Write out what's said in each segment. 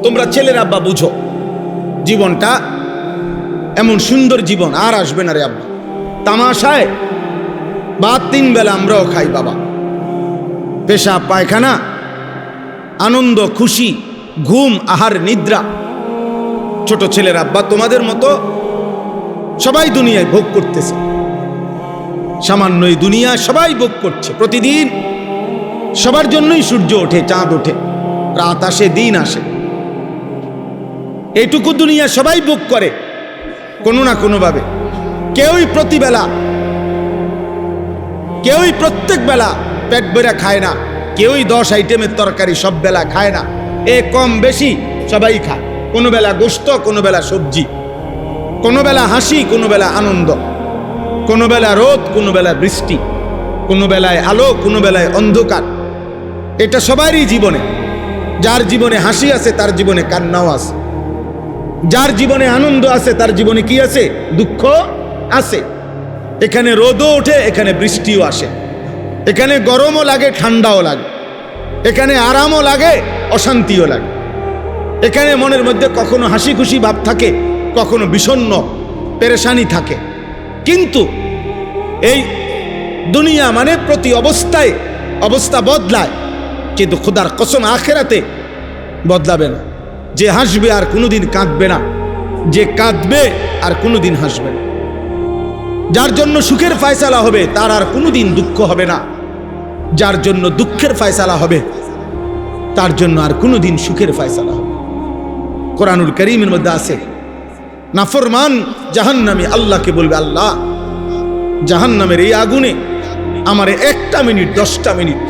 তোমরা ছেলের আব্বা বুঝো, জীবনটা এমন সুন্দর জীবন আর আসবে না রে আব্বা। তামাশায় বা 3 বেলা আমরাও খাই বাবা, পেশাব পায়খানা, আনন্দ খুশি, ঘুম আহার নিদ্রা। ছোট ছেলের আব্বা তোমাদের মতো সবাই দুনিয়ায় ভোগ করতেছে, সামান্য এই দুনিয়া সবাই ভোগ করছে। প্রতিদিন সবার জন্যই সূর্য ওঠে, চাঁদ ওঠে, রাত আসে, দিন আসে। এইটুকু দুনিয়া সবাই ভোগ করে কোনো না কোনোভাবে। কেউই প্রতিবেলা, কেউই প্রত্যেক বেলা পেট ভরে খায় না, কেউই 10 আইটেমের তরকারি সব বেলা খায় না। এ কম বেশি সবাই খায়। কোনো বেলা গোশত, কোনো বেলা সবজি, কোনো বেলা হাসি, কোনো বেলা আনন্দ, কোনো বেলা রোদ, কোনো বেলা বৃষ্টি, কোনো বেলায় আলো, কোনো বেলায় অন্ধকার। এটা সবারই জীবনে। যার জীবনে হাসি আছে তার জীবনে কান্নাও আছে, যার জীবনে আনন্দ আছে তার জীবনে কি আছে? দুঃখ আছে। এখানে রোদও ওঠে, এখানে বৃষ্টিও আসে, এখানে গরমও লাগে, ঠান্ডাও লাগে, এখানে আরামও লাগে, অশান্তিও লাগে। এখানে মনের মধ্যে কখনো হাসি খুশি ভাব থাকে, কখনো বিষণ্ণ পেরেশানি থাকে। কিন্তু এই দুনিয়া মানে প্রতি অবস্থায় অবস্থা বদলায়, কিন্তু খোদার কসম আখেরাতে বদলাবে না। যে হাসবে আর কোনোদিন কাঁদবে না, যে কাঁদবে আর কোনোদিন হাসবে না। যার জন্য সুখের ফয়সালা হবে তার আর কোনোদিন দুঃখ হবে না, যার জন্য দুঃখের ফয়সালা হবে তার জন্য আর কোনোদিন সুখের ফয়সালা হবে। কোরআনুল কারীমের মধ্যে আছে, নাফরমান জাহান্নামী আল্লাহকে বলবে, আল্লাহ জাহান্নামের এই আগুনে আমারে 1টা মিনিট 10টা মিনিট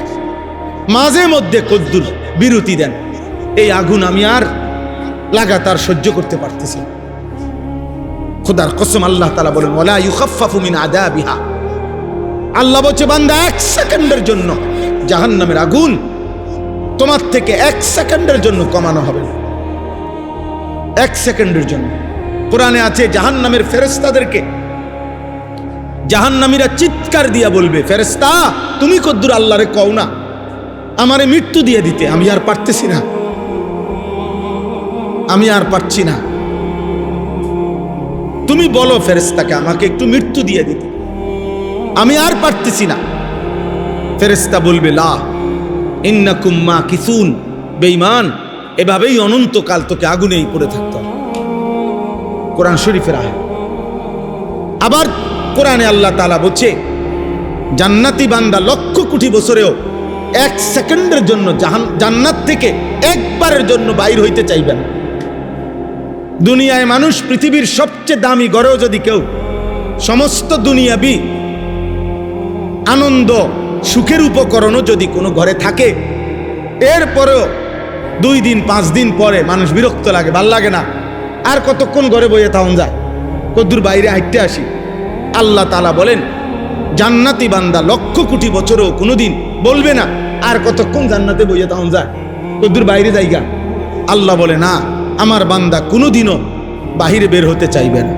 মাঝে মধ্যে কদ্দুর বিরতি দেন, এই আগুন আমি আর লাগাতার সহ্য করতে পারতেছি না। খোদার কসম আল্লাহ তাআলা বলেন, ওয়ালা ইউখাফফাফু মিন আযাবিহা। আল্লাহ বলছে, বান্দা 1 সেকেন্ডের জন্য জাহান্নামের আগুন তোমার থেকে 1 সেকেন্ডের জন্য কমানো হবে না। 1 সেকেন্ডের জন্য। কোরআনে আছে জাহান্নামের ফেরেশতাদেরকে, জাহান্নামীরা চিৎকার দিয়া বলবে, ফেরেশতা তুমি কদ্দুর আল্লাহরে কও না আমারে মৃত্যু দিয়ে দিতে, আমি আর পারতেছি না, আমি আর পারছি না, তুমি বলো ফেরেশতাকে আমাকে একটু মৃত্যু দিয়ে দিতে, আমি আর পারতেছি না। ফেরেশতা বলবে, লা ইন্নাকুম মাকিসুন, বেঈমান এভাবেই অনন্তকাল তোকে আগুনেই পড়ে থাকতে হবে। কোরআন শরীফের আয়াত। আবার কোরআনে আল্লাহ তাআলা বলছে, জান্নাতি বান্দা 1,00,000 কোটি বছরেও 1 সেকেন্ডের জন্য জান্নাত থেকে একবারের জন্য বাইর হইতে চাইবে না। দুনিয়ায় মানুষ পৃথিবীর সবচেয়ে দামি ঘরেও যদি কেউ সমস্ত দুনিয়াবি আনন্দ সুখের উপকরণও যদি কোনো ঘরে থাকে, এরপরেও 2 দিন 5 দিন পরে মানুষ বিরক্ত লাগে, ভাল লাগে না, আর কতক্ষণ ঘরে বইয়ে থাকুন যায়, কদ্দুর বাইরে হাঁটতে আসি। আল্লাহ তাআলা বলেন, জান্নাতি বান্দা 1,00,000 কোটি বছরেও কোনোদিন বলবে না আর কতক্ষণ জান্নাতে বইয়ে থাকুন যায়, কদ্দুর বাইরে যাইগা। আল্লাহ বলে, না, আমার বান্দা কোনোদিনও বাহিরে বের হতে চাইবে না।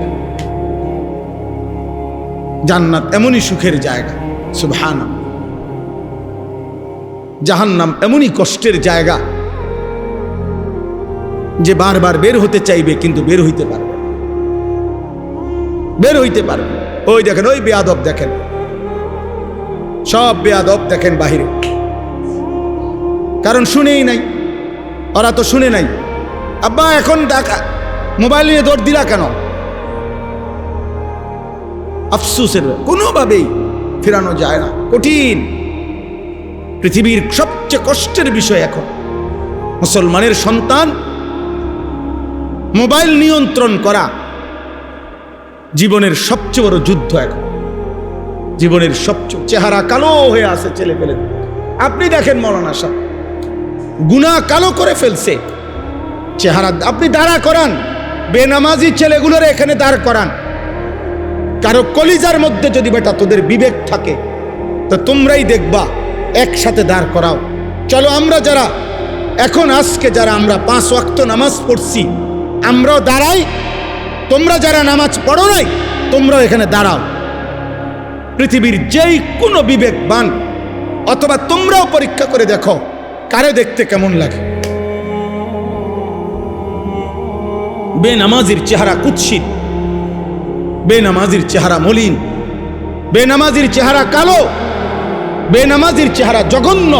জান্নাত এমনই সুখের জায়গা, সুবহানাল্লাহ। জাহান্নাম এমনই কষ্টের জায়গা যে বারবার বের হতে চাইবে কিন্তু বের হইতে পারবে, বের হইতে পারবে। ওই দেখেন, ওই বেয়াদব দেখেন, সব বেয়াদব দেখেন বাহিরে, কারণ শুনেই নাই, ওরা তো শুনে নাই। আব্বা এখন ডাকা মোবাইল নিয়ে দৌড় দিলা কেন? আফসোসের কোনোভাবেই ফেরানো যায় না, কঠিন। পৃথিবীর সবচেয়ে কষ্টের বিষয় এখন মুসলমানের সন্তান মোবাইল নিয়ন্ত্রণ করা জীবনের সবচেয়ে বড় যুদ্ধ। এখন জীবনের সবচেয়ে চেহারা কালো হয়ে আছে ছেলে পেলে। আপনি দেখেন মৌলানা সাহেব গুনাহ কালো করে ফেলছে চেহারা। আপনি দাঁড়া করান বেনামাজি ছেলেগুলোর এখানে দাঁড় করান, কারো কলিজার মধ্যে যদি বেটা তোদের বিবেক থাকে তো তোমরাই দেখবা, একসাথে দাঁড় করাও। চলো আমরা যারা এখন আজকে যারা আমরা 5 ওয়াক্ত নামাজ পড়ছি আমরাও দাঁড়াই, তোমরা যারা নামাজ পড়ো নাই তোমরাও এখানে দাঁড়াও। পৃথিবীর যেই কোনো বিবেকবান অথবা তোমরাও পরীক্ষা করে দেখো কারে দেখতে কেমন লাগে। বেনামাজির চেহারা কুৎসিত, বেনামাজির চেহারা মলিন, বেনামাজির চেহারা কালো, বেনামাজির চেহারা জঘন্য,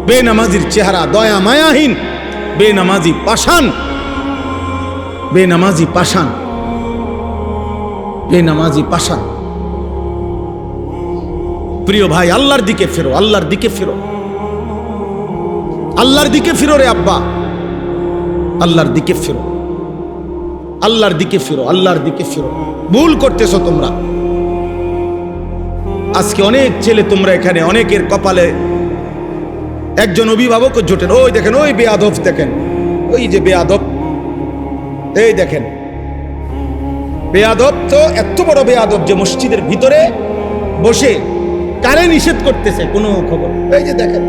বেনামাজির চেহারা দয়া মায়াহীন, বেনামাজি পাষাণ, বেনামাজি পাষাণ, বেনামাজি পাষাণ। প্রিয় ভাই, আল্লাহর দিকে ফেরো, আল্লাহর দিকে ফেরো, আল্লাহর দিকে ফিরো রে আব্বা, আল্লাহর দিকে ফিরো, আল্লাহর দিকে ফিরো, আল্লাহর দিকে ফিরো। ভুল করতেছো তোমরা। আজকে অনেক ছেলে তোমরা এখানে, অনেকের কপালে একজন অভিভাবক জোটেন। ওই দেখেন, ওই বেয়াদব দেখেন, ওই যে বেয়াদব, এই দেখেন বেয়াদব। তো এত বড় বেয়াদব যে মসজিদের ভিতরে বসে কারে নিষেধ করতেছে কোনো খবর। এই যে দেখেন,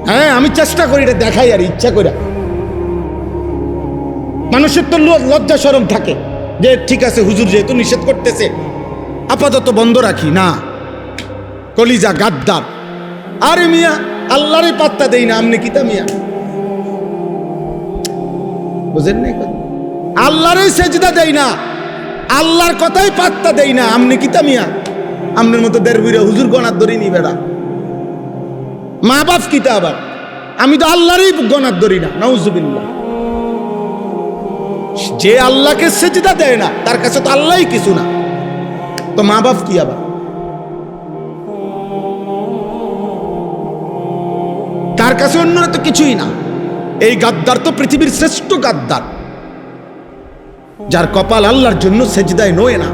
হ্যাঁ আমি চেষ্টা করি এটা দেখাই, আর ইচ্ছা করে। মানুষের তো লজ্জা শরম থাকে যে ঠিক আছে হুজুর যেহেতু নিষেধ করতেছে আপাতত বন্ধ রাখি না। কলিজা গাদ্দার। আরে মিয়া, আল্লাহরে পাত্তা দেই না, আমনে কিতা মিয়া, বুঝেন নাই? আল্লাহরে সেজদা দেই না, আল্লাহর কথাই পাত্তা দেই না, আমনে কিতা মিয়া? আমনের মতো দেড় হুজুর গনার ধরি নি বেড়া। মা বাপ কিতা আবার? আমি তো আল্লাহরই গনার ধরি না, নাউজুবিল্লাহ। যে আল্লাহকে সেজদা দেয় না তার কাছে তো আল্লাহই কিছু না, তো মা বাপ কি আবার? তার কাছে অন্যরা তো কিছুই না। এই গাদ্দার তো পৃথিবীর শ্রেষ্ঠ গাদ্দার, যার কপাল আল্লাহর জন্য সেজদায় নয় না।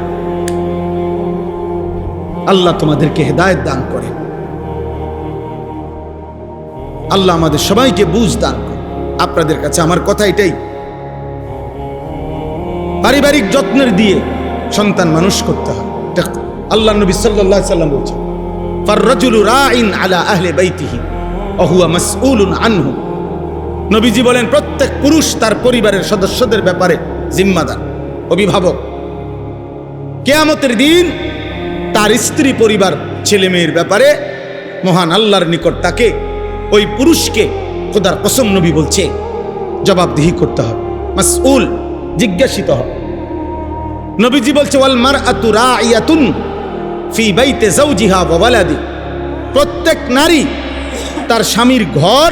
আল্লাহ তোমাদেরকে হেদায়েত দান করে, আল্লাহ আমাদের সবাইকে বুঝ দান করে। আপনাদের কাছে আমার কথা এটাই, পারিবারিক যত্নের দিয়ে সন্তান মানুষ করতে হয়। আল্লাহ নবী সাল্লাল্লাহু আলাইহি সাল্লাম বলেছেন, ফাররাজুলু রাইন আলা আহলি বাইতিহি ওয়া হুয়া মাসউলুন আনহু। নবীজি বলেন, প্রত্যেক পুরুষ তার পরিবারের সদস্যদের ব্যাপারে জিম্মাদার, অভিভাবক। কিয়ামতের দিন তার স্ত্রী পরিবার ছেলে মেয়ের ব্যাপারে মহান আল্লাহর নিকট তাকে, ওই পুরুষকে খোদার কসম নবী বলছে জবাবদিহি করতে হবে, মাসউল, জিজ্ঞাসিত হবে। নবীজি বলছে, ওয়াল মারআতু রাইয়াতুন ফি বাইতি যাওজিহা ওয়া ওয়ালাদি। প্রত্যেক নারী তার স্বামীর ঘর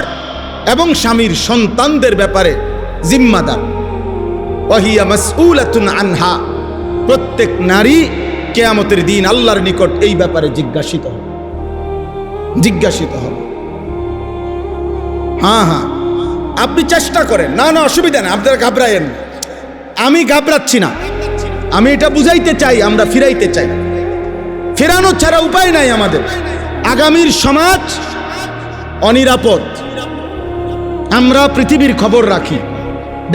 এবং স্বামীর সন্তানদের ব্যাপারে জিম্মাদার। ওয়া হিয়া মাসউলাতুন আনহা। প্রত্যেক নারী কিয়ামতের দিন আল্লাহর নিকট এই ব্যাপারে জিজ্ঞাসিত হবে, জিজ্ঞাসিত হবে। হ্যাঁ হ্যাঁ, আপনি চেষ্টা করেন, না না অসুবিধা নেই, আপনারা ঘাবড়ায়েন। আমি ঘাবড়াচ্ছি না, আমি এটা বুঝাইতে চাই, আমরা ফিরাইতে চাই। ফেরানো ছাড়া উপায় নাই আমাদের। আগামীর সমাজ অনিরাপদ। আমরা পৃথিবীর খবর রাখি,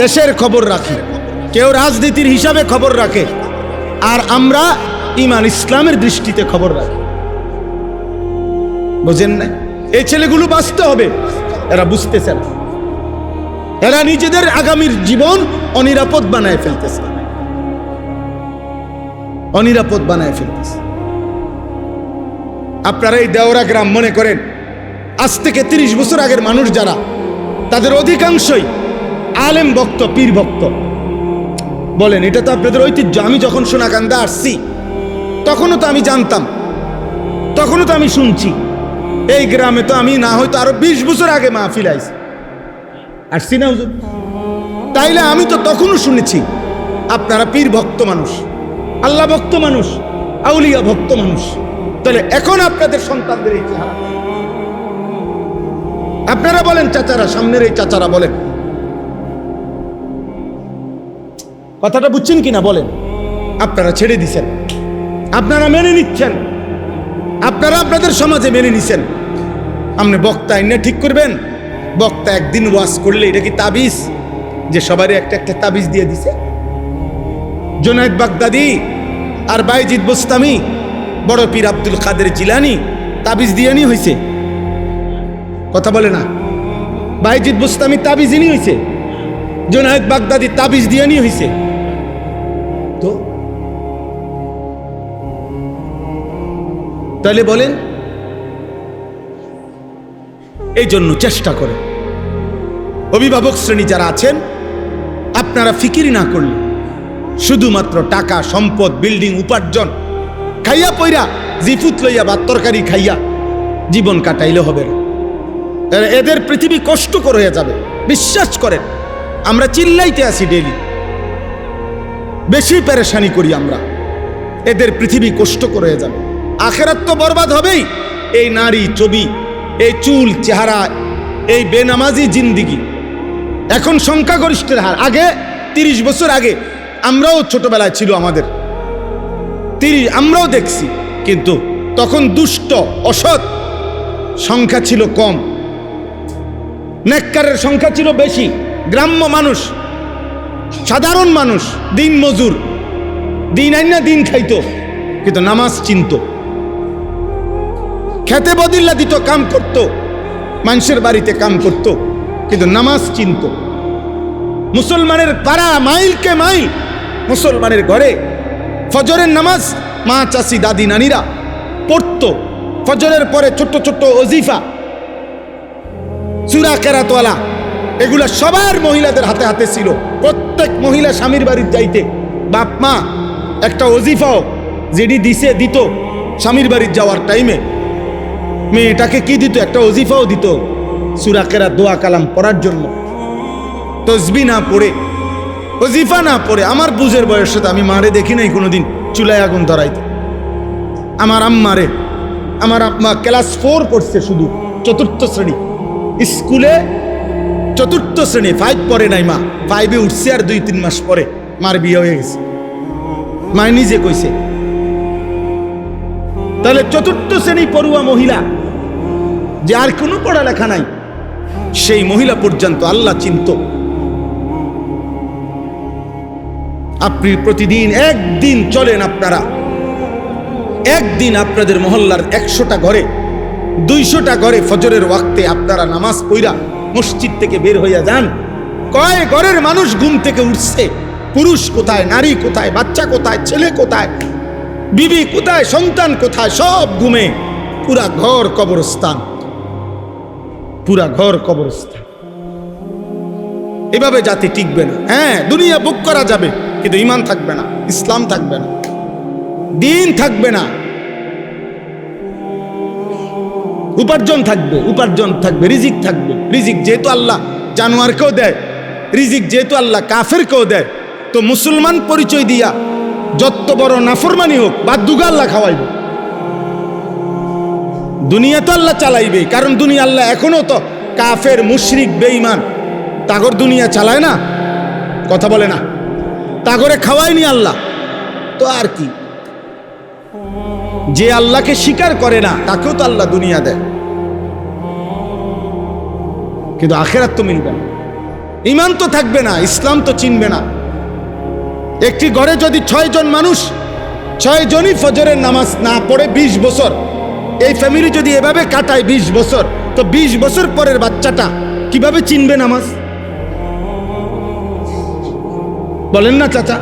দেশের খবর রাখি, কেউ রাজনীতির হিসাবে খবর রাখে, আর আমরা ঈমান ইসলামের দৃষ্টিতে খবর রাখি। বুঝেন না? এই ছেলেগুলো বাঁচতে হবে, এরা বুঝতেছে না। এরা নিজেদের আগামীর জীবন অনিরাপদ বানায় ফেলতেছে, অনিরাপদ বানায় ফেলতেছে। আপনারা এই দেওরা গ্রাম মনে করেন, আজ থেকে 30 বছর আগের মানুষ যারা, তাদের অধিকাংশই আলেম ভক্ত, পীর ভক্ত। বলেন, এটা তো আপনাদের ঐতিহ্য। আমি যখন সোনাকান্দা আসছি তখনও তো আমি জানতাম, তখনও তো আমি শুনছি। এই গ্রামে তো আমি না হয়তো আরো 20 বছর আগে মাহফিল আইছি, আসছি না হুজুর? তাইলে আমি তো তখনও শুনেছি আপনারা পীর ভক্ত মানুষ, আল্লাহ ভক্ত মানুষ, আউলিয়া ভক্ত মানুষ। তাহলে এখন আপনাদের সন্তানদের এই চেহারা। আপনারা বলেন চাচারা, সামনের এই চাচারা বলেন, কথাটা বুঝছেন কিনা বলেন? আপনারা ছেড়ে দিছেন, আপনারা মেনে নিচ্ছেন, আপনারা আপনাদের সমাজে মেনে নিছেন। আপনি বক্তা এনে ঠিক করবেন? বক্তা একদিন ওয়াজ করলে এটা কি তাবিজ যে সবারই একটা একটা তাবিজ দিয়ে দিছে? জুনায়েদ বাগদাদি আর বাইজিদ বুস্তামি, বড় পীর আব্দুল কাদের জিলানী তাবিজ দিয়ে নি হয়েছে? কথা বলে না? বাইজিদ বুস্তামি তাবিজ নি হয়েছে, জুনায়েদ বাগদাদি তাবিজ দিয়ে নি হয়েছে। তো তাহলে বলেন, এই জন্য চেষ্টা করে অভিভাবক শ্রেণী যারা আছেন, আপনারা ফিকির না করলে শুধুমাত্র টাকা, সম্পদ, বিল্ডিং, উপার্জন খাইয়া পইরা জিফুত লইয়া বা তরকারি খাইয়া জীবন কাটাইলে হবে না। এদের পৃথিবী কষ্টকর হয়ে যাবে। বিশ্বাস করেন, আমরা চিল্লাইতে আসি ডেইলি, বেশি পেরেশানি করি আমরা। এদের পৃথিবী কষ্টকর হয়ে যাবে, আখেরাত তো বরবাদ হবেই। এই নারী ছবি, এই চুল চেহারা, এই বেনামাজি জিন্দিগি এখন সংখ্যাগরিষ্ঠের হার। আগে 30 বছর আগে আমরাও ছোটবেলায় ছিল, আমাদের আমরাও দেখছি, কিন্তু তখন দুষ্ট অসৎ সংখ্যা ছিল কম, নেককারের সংখ্যা ছিল বেশি। গ্রাম্য মানুষ, সাধারণ মানুষ, দিন মজুর, দিন আইনা দিন খাইতো, কিন্তু নামাজ চিনত, খেতে বদিল্লা দিত, কাম করত, মানুষের বাড়িতে কাম করত, কিন্তু নামাজ চিনত। মুসলমানের পাড়া মাইলকে মাইল মুসলমানের ঘরে ফজরের নামাজ মা, চাচি, দাদি, নানিরা পড়ত। ফজরের পরে ছোট্ট ছোট্ট ওজিফা, সূরা কেরাতওয়ালা, এগুলা সবার মহিলাদের হাতে হাতে ছিল। প্রত্যেক মহিলা স্বামীর বাড়ির যাইতে বাপ মা একটা ওজিফাও যেটি দিছে দিত। স্বামীর বাড়ির যাওয়ার টাইমে মেয়েটাকে কি দিত? একটা ওজিফাও দিত, সূরা কেরাত, দোয়া কালাম পড়ার জন্য। তসবিহ না পড়ে, ওজিফা না পড়ে, আমার বুঝের বয়সে তো আমি মারে দেখি নাই কোনোদিন চুলায় আগুন ধরাইতে। আমার আম্মা ক্লাস 4 পড়ছে, শুধু 4র্থ শ্রেণী স্কুলে, 4র্থ শ্রেণী, 5 পড়ে নাই। মা 5-এ উঠছে, আর 2-3 মাস পরে মার বিয়ে হয়ে গেছে। মা নিজে কইছে। তাহলে 4র্থ শ্রেণী পড়ুয়া মহিলা, যে আর কোনো পড়ালেখা নাই, সেই মহিলা পর্যন্ত আল্লাহ চিনত। আপনি প্রতিদিন একদিন চলেন, আপনারা একদিন আপনাদের মহল্লার 100টা ঘরে, 200টা ঘরে ফজরের ওয়াক্তে আপনারা নামাজ পড়া মসজিদ থেকে বের হইয়া যান। কয় ঘরের মানুষ ঘুম থেকে উঠছে? পুরুষ কোথায়, নারী কোথায়, বাচ্চা কোথায়, ছেলে কোথায়, বিবি কোথায়, সন্তান কোথায়? সব ঘুমে, পুরা ঘর কবরস্থান, পুরা ঘর কবরস্থান। এভাবে জাতি টিকবে না। হ্যাঁ, দুনিয়া বুক করা যাবে, কিন্তু ঈমান থাকবে না, ইসলাম থাকবে না, দিন থাকবে না। উপার্জন থাকবে, রিজিক থাকবে। রিজিক যেহেতু আল্লাহ জানোয়ারকেও দেয়, রিজিক যেহেতু আল্লাহ কাফেরকেও দেয়, তো মুসলমান পরিচয় দিয়া যত বড় নাফরমানি হোক, বাদ্যুগা আল্লাহ খাওয়াইবে। দুনিয়া তো আল্লাহ চালাইবে, কারণ দুনিয়া আল্লাহ এখনো তো কাফের, মুশরিক, বেঈমান তাগর দুনিয়া চালায় না, কথা বলে না, তাগরে খাওয়ায়নি আল্লাহ। তো আর কি, যে আল্লাহকে স্বীকার করে না তাকেও তো আল্লাহ দুনিয়া দেয়, কিন্তু আখেরাত তো মিলবে না, ঈমান তো থাকবে না, ইসলাম তো চিনবে না। একটি ঘরে যদি 6 জন মানুষ, 6 জনই ফজরের নামাজ না পড়ে 20 বছর, এই ফ্যামিলি যদি এভাবে কাটায় 20 বছর, তো 20 বছর পরের বাচ্চাটা কিভাবে চিনবে নামাজ? বলেন না চাচা?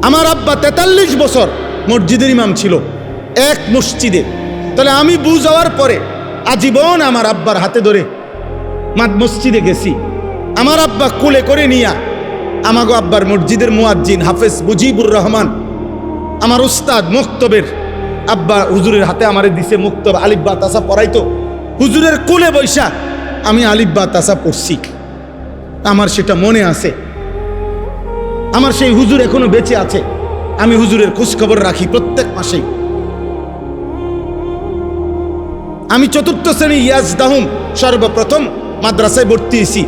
আমার আব্বা 43 বছর মসজিদের ইমাম ছিল, এক মসজিদে। তাহলে আমি বুঝ যাওয়ার পরে আজীবন আমার আব্বার হাতে ধরে মসজিদে গেছি। আমার আব্বা কোলে করে নিয়া আমাগো আব্বার মসজিদের মুয়াজ্জিন হাফেজ মুজিবুর রহমান, আমার উস্তাদ মুক্তবের আব্বা হুজুরের হাতে আমারে দিছে মুক্তব, আলিফ বা তাসা পড়াইতো। হুজুরের কোলে বৈশা আমি আলিফ বা তাসা পড়ছি, আমার সেটা মনে আছে। আমার সেই হুজুর এখনো বেঁচে আছে, আমি হুজুরের খোঁজখবর রাখি প্রত্যেক মাসেই। আমি 4র্থ শ্রেণী ইয়াজদাহুম সর্বপ্রথম মাদ্রাসায় ভর্তি হয়েছি,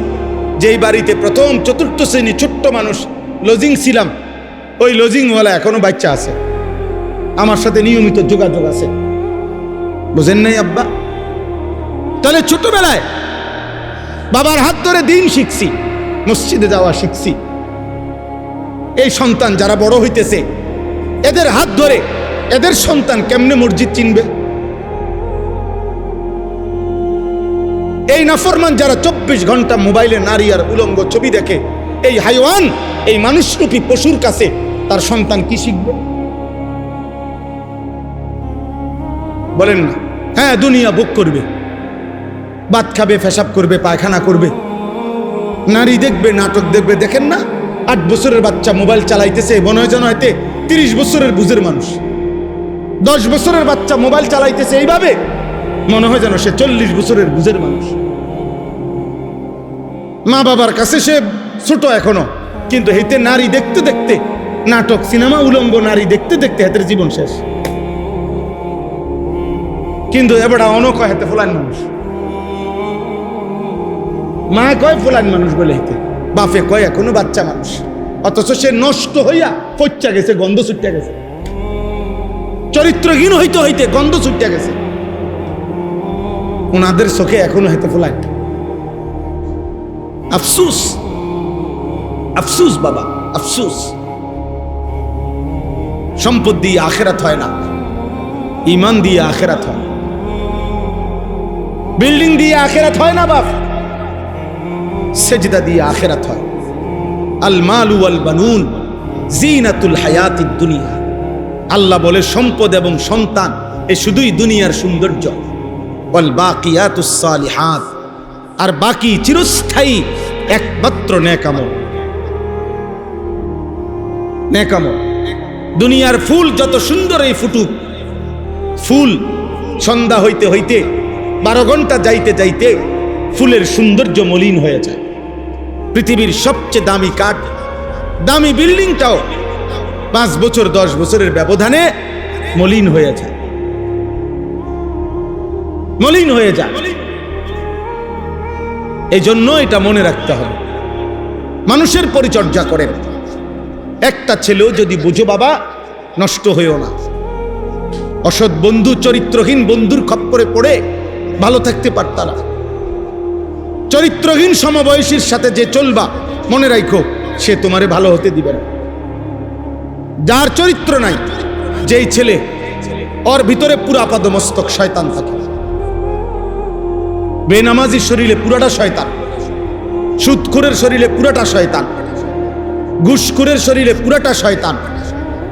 যেই বাড়িতে প্রথম 4র্থ শ্রেণী ছোট্ট মানুষ লজিং ছিলাম, ওই লজিংওয়ালা এখনো বাচ্চা আছে, আমার সাথে নিয়মিত যোগাযোগ আছে। বুঝেন নাই আব্বা? তাহলে ছোটবেলায় বাবার হাত ধরে দিন শিখছি, মসজিদে যাওয়া শিখছি। এই সন্তান যারা বড় হইতেছে, এদের হাত ধরে এদের সন্তান কেমনে মসজিদ চিনবে? এই নাফরমান যারা 24 ঘন্টা মোবাইলে নারী আর উলঙ্গ ছবি দেখে, এই হাইওয়ান, এই মানুষরূপী পশুর কাছে তার সন্তান কি শিখবে? বলেন না? হ্যাঁ, দুনিয়া ভোগ করবে, ভাত খাবে, পেশাব করবে, পায়খানা করবে, নারী দেখবে, নাটক দেখবে। দেখেন না, 8 বছরের বাচ্চা মোবাইল চালাইতেছে, মনে হয় যেন হয়তো 30 বছরের বুঝের মানুষ। 10 বছরের বাচ্চা মোবাইল চালাইতেছে এইভাবে, মনে হয় যেন সে 40 বছরের বুঝের মানুষ। মা বাবার কাছে সে ছোট এখনো, কিন্তু হেতে নারী দেখতে দেখতে, নাটক, সিনেমা, উলঙ্গ নারী দেখতে দেখতে হেতের জীবন শেষ। কিন্তু এবারে অনক হেতে ফুলান মানুষ, মা কয় ফুলান মানুষ বলে হেতে, বাপে কয় এখনো বাচ্চা মানুষ। অথচ সে নষ্ট হইয়া পচা গেছে, গন্ধ ছুটে গেছে, চরিত্রহীন হইতে হইতে গন্ধ ছুটে গেছে। ওনাদের চোখে এখনো হেতে ফুলান। আফসুস, আফসুস বাবা, আফসুস। সম্পদ দিয়ে আখেরাত হয় না, ইমান দিয়ে আখেরাত হয়। বিল্ডিং দিয়ে আখেরাত হয় না বাপ, সেজদা দিয়ে আখেরাত হয়। আল মালু ওয়াল বানুন জিনাতুল হায়াতিদ দুনিয়া। আল্লাহ বলে সম্পদ এবং সন্তান এ শুধুই দুনিয়ার সৌন্দর্য। ওয়াল বাকিয়াতুস সালিহাত, আর বাকি চিরস্থায়ী একমাত্র নেক আমল। নেক আমল। দুনিয়ার ফুল যত সুন্দরই ফুটুক, ফুল সন্ধ্যা হইতে হইতে 12 ঘন্টা যাইতে যাইতে ফুলের সৌন্দর্য মলিন হয়ে যায়। পৃথিবীর সবচেয়ে দামি কাঠ, দামি বিল্ডিংটাও 5 বছর 10 বছরের ব্যবধানে মলিন হয়ে যায়, মলিন হয়ে যায়। এই জন্য এটা মনে রাখতে হবে, মানুষের পরিচর্যা করেন। একটা ছেলেও যদি বুঝো বাবা, নষ্ট হইও না। অসৎ বন্ধু, চরিত্রহীন বন্ধুর খপ্পরে পড়ে ভালো থাকতে পারতা না। চরিত্রহীন সমবয়সীর সাথে যে চলবা, মনে রাখো সে তোমারে ভালো হতে দিবে না। যার চরিত্র নাই, যেই ছেলে, ওর ভিতরে পুরা আপাদমস্তক শয়তান থাকে। বেনামাজির শরীরে পুরাটা শয়তান, সুদখোরের শরীরে পুরাটা শয়তান, ঘুষখোরের শরীরে পুরাটা শয়তান,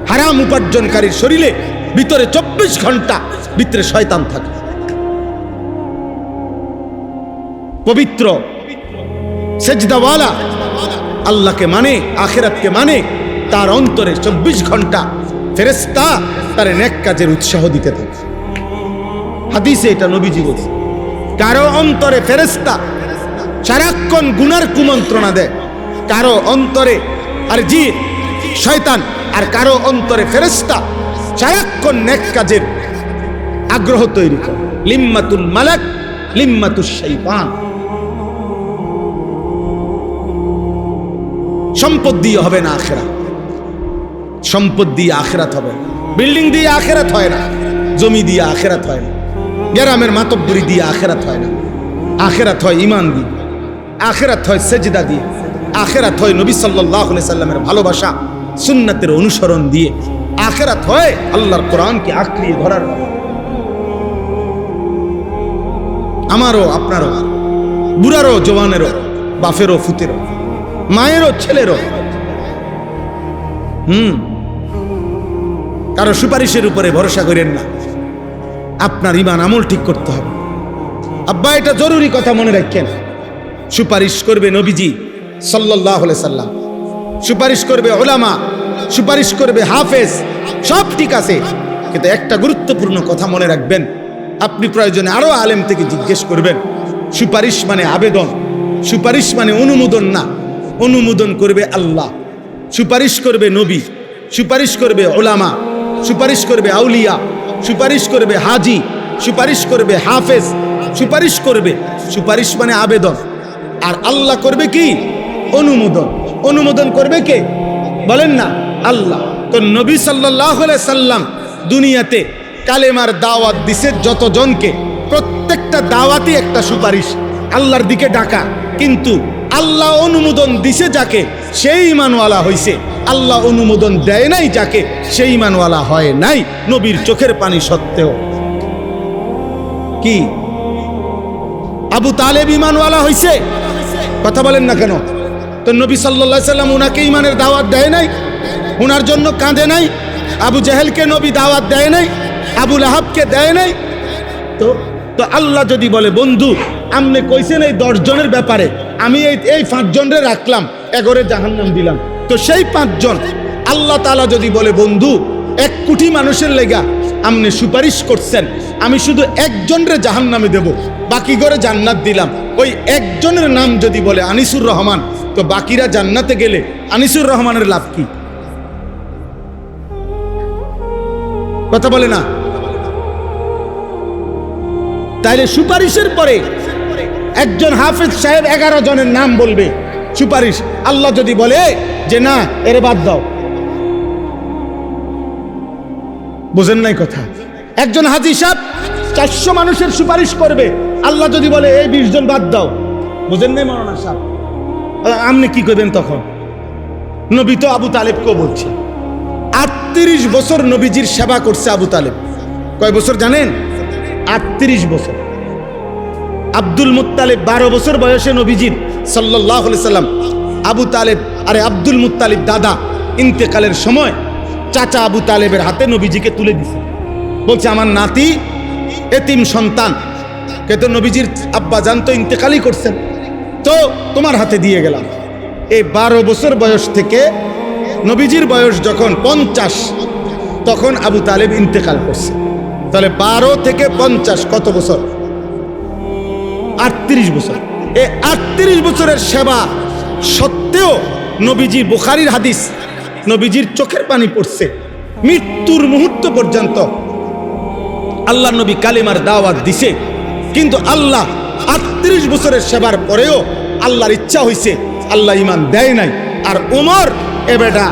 হারাম উপার্জনকারীর শরীরে ভিতরে 24 ঘন্টা ভিতরে শয়তান থাকে। পবিত্র সেজদাওয়ালা, আল্লাহকে মানে, আখিরাতকে মানে, তার অন্তরে 24 ঘন্টা ফেরেশতা তার নেক কাজের উৎসাহ দিতে থাকে। হাদিসে এটা নবীজি বলেছে, কারো অন্তরে ফেরেশতা সারাক্ষণ গুনার কুমন্ত্রণা দেয়, কারো অন্তরে আর জি শয়তান, আর কারো অন্তরে ফেরেশতা সারাক্ষণ নেক কাজের আগ্রহ তৈরি করে। লিম্মাতুল মালাক লিম্মাতুশ শাইতান। সম্পদ দিয়ে হবে না আখিরাত, সম্পদ দিয়ে আখিরাত হবে না। বিল্ডিং দিয়ে আখিরাত হয় না, জমি দিয়ে আখিরাত হয় না, গ্রামের মাতব্বরি দিয়ে আখিরাত হয় না। আখিরাত হয় ঈমান দিয়ে, আখিরাত হয় সেজদা দিয়ে, আখিরাত হয় নবী সাল্লাল্লাহু আলাইহি সাল্লামের ভালোবাসা, সুন্নাতের অনুসরণ দিয়ে, আখিরাত হয় আল্লাহর কোরআনকে আঁকড়িয়ে ধরার। আমারও, আপনারও, বুড়ারও, জওয়ানেরও, বাপেরও, ফুতেরও, মায়েরও, ছেলেরও। কারো সুপারিশের উপরে ভরসা করেন না, আপনার ঈমান আমল ঠিক করতে হবে। আব্বা, এটা জরুরি কথা মনে রাখেন। সুপারিশ করবে নবীজি সাল্লাল্লাহু আলাইহি সাল্লাম, সুপারিশ করবে উলামা, সুপারিশ করবে হাফেজ, সব ঠিক আছে, কিন্তু একটা গুরুত্বপূর্ণ কথা মনে রাখবেন। আপনি প্রয়োজনে আরো আলেম থেকে জিজ্ঞেস করবেন। সুপারিশ মানে আবেদন, সুপারিশ মানে অনুমোদন না। অনুমোদন করবে আল্লাহ, সুপারিশ করবে নবী, সুপারিশ করবে উলামা, সুপারিশ করবে আউলিয়া, সুপারিশ করবে হাজি, সুপারিশ করবে হাফেজ, সুপারিশ করবে। সুপারিশ মানে আবেদন, আর আল্লাহ করবে কি? অনুমোদন। অনুমোদন করবে কে? বলেন না, আল্লাহ। তো নবী সাল্লাল্লাহু আলাইহি সাল্লাম দুনিয়াতে কালেমার দাওয়াত দিছে যতজনকে, প্রত্যেকটা দাওয়াতই একটা সুপারিশ, আল্লাহর দিকে ডাকা। কিন্তু আল্লাহ অনুমোদন দিছে যাকে, সেই ঈমানওয়ালা হইছে। আল্লাহ অনুমোদন দেয় নাই যাকে, সেই ঈমানওয়ালা হয় নাই, নবীর চোখের পানি সত্ত্বেও। কি আবু তালেব ঈমানওয়ালা হইছে? কথা বলেন না কেন? তো নবী সাল্লাল্লাহু আলাইহি সাল্লাম উনাকে ঈমানের দাওয়াত দেয় নাই? উনার জন্য কাঁদে নাই? আবু জেহেলকে নবী দাওয়াত দেয় নাই? আবু লাহাবকে দেয় নাই? তো তো আল্লাহ যদি বলে বন্ধু আপনি কইছেন এই 10 জনের ব্যাপারে, আমি এই 5 জনের রাখলাম, এগরে জাহান্নাম দিলাম, তো সেই 5 জন আল্লাহ তাআলা যদি বলে বন্ধু 1 কোটি মানুষের লেগা আপনি সুপারিশ করছেন, আমি শুধু 1 জনের জাহান্নামে দেব, বাকি করে জান্নাত দিলাম, ওই 1 জনের নাম যদি বলে আনিসুর রহমান, তো বাকিরা জান্নাতে গেলে আনিসুর রহমানের লাভ কি? কথা বলে না? তাইলে সুপারিশের পরে একজন হাফেজ সাহেব 11 জনের নাম বলবে সুপারিশ, আল্লাহ যদি বলে যে না এরে বাদ দাও, বুঝেন নাই কথা? একজন হাজী সাহেব 400 মানুষের সুপারিশ করবে, আল্লাহ যদি বলে এই 20 জন বাদ দাও, বুঝেন নাই মাওলানা সাহেব? আপনি কি করবেন তখন? নবী তো আবু তালেবকেও বলছে 38 বছর নবীজির সেবা করছে আবু তালেব। কয় বছর জানেন? 38 বছর। আব্দুল মুত্তালিব 12 বছর বয়সে নবীজির সাল্লাল্লাহু আলাইহি সাল্লাম আবু তালেব আব্দুল মুত্তালিব দাদা ইন্তেকালের সময় চাচা আবু তালেবের হাতে নবীজিকে তুলে দিছে, বলছে আমার নাতি এতিম সন্তান, কে তো নবীজির আব্বা জান তো ইন্তেকালই করছেন, তো তোমার হাতে দিয়ে গেলাম। এই 12 বছর বয়স থেকে নবীজির বয়স যখন 50, তখন আবু তালেব ইন্তেকাল করছে। তাহলে 12 থেকে 50 কত বছর? 38 বছর। এই 38 বছরের সেবা সত্ত্বেও নবীজি, বুখারীর হাদিস, নবীজির চোখের পানি পড়ছে মৃত্যুর মুহূর্ত পর্যন্ত। আল্লাহ নবী কালিমার দাওয়াত দিছে, কিন্তু আল্লাহ 38 বছরের সেবার পরেও আল্লাহর ইচ্ছা হইছে, আল্লাহ ঈমান দেয় নাই। আর ওমর এ বেটা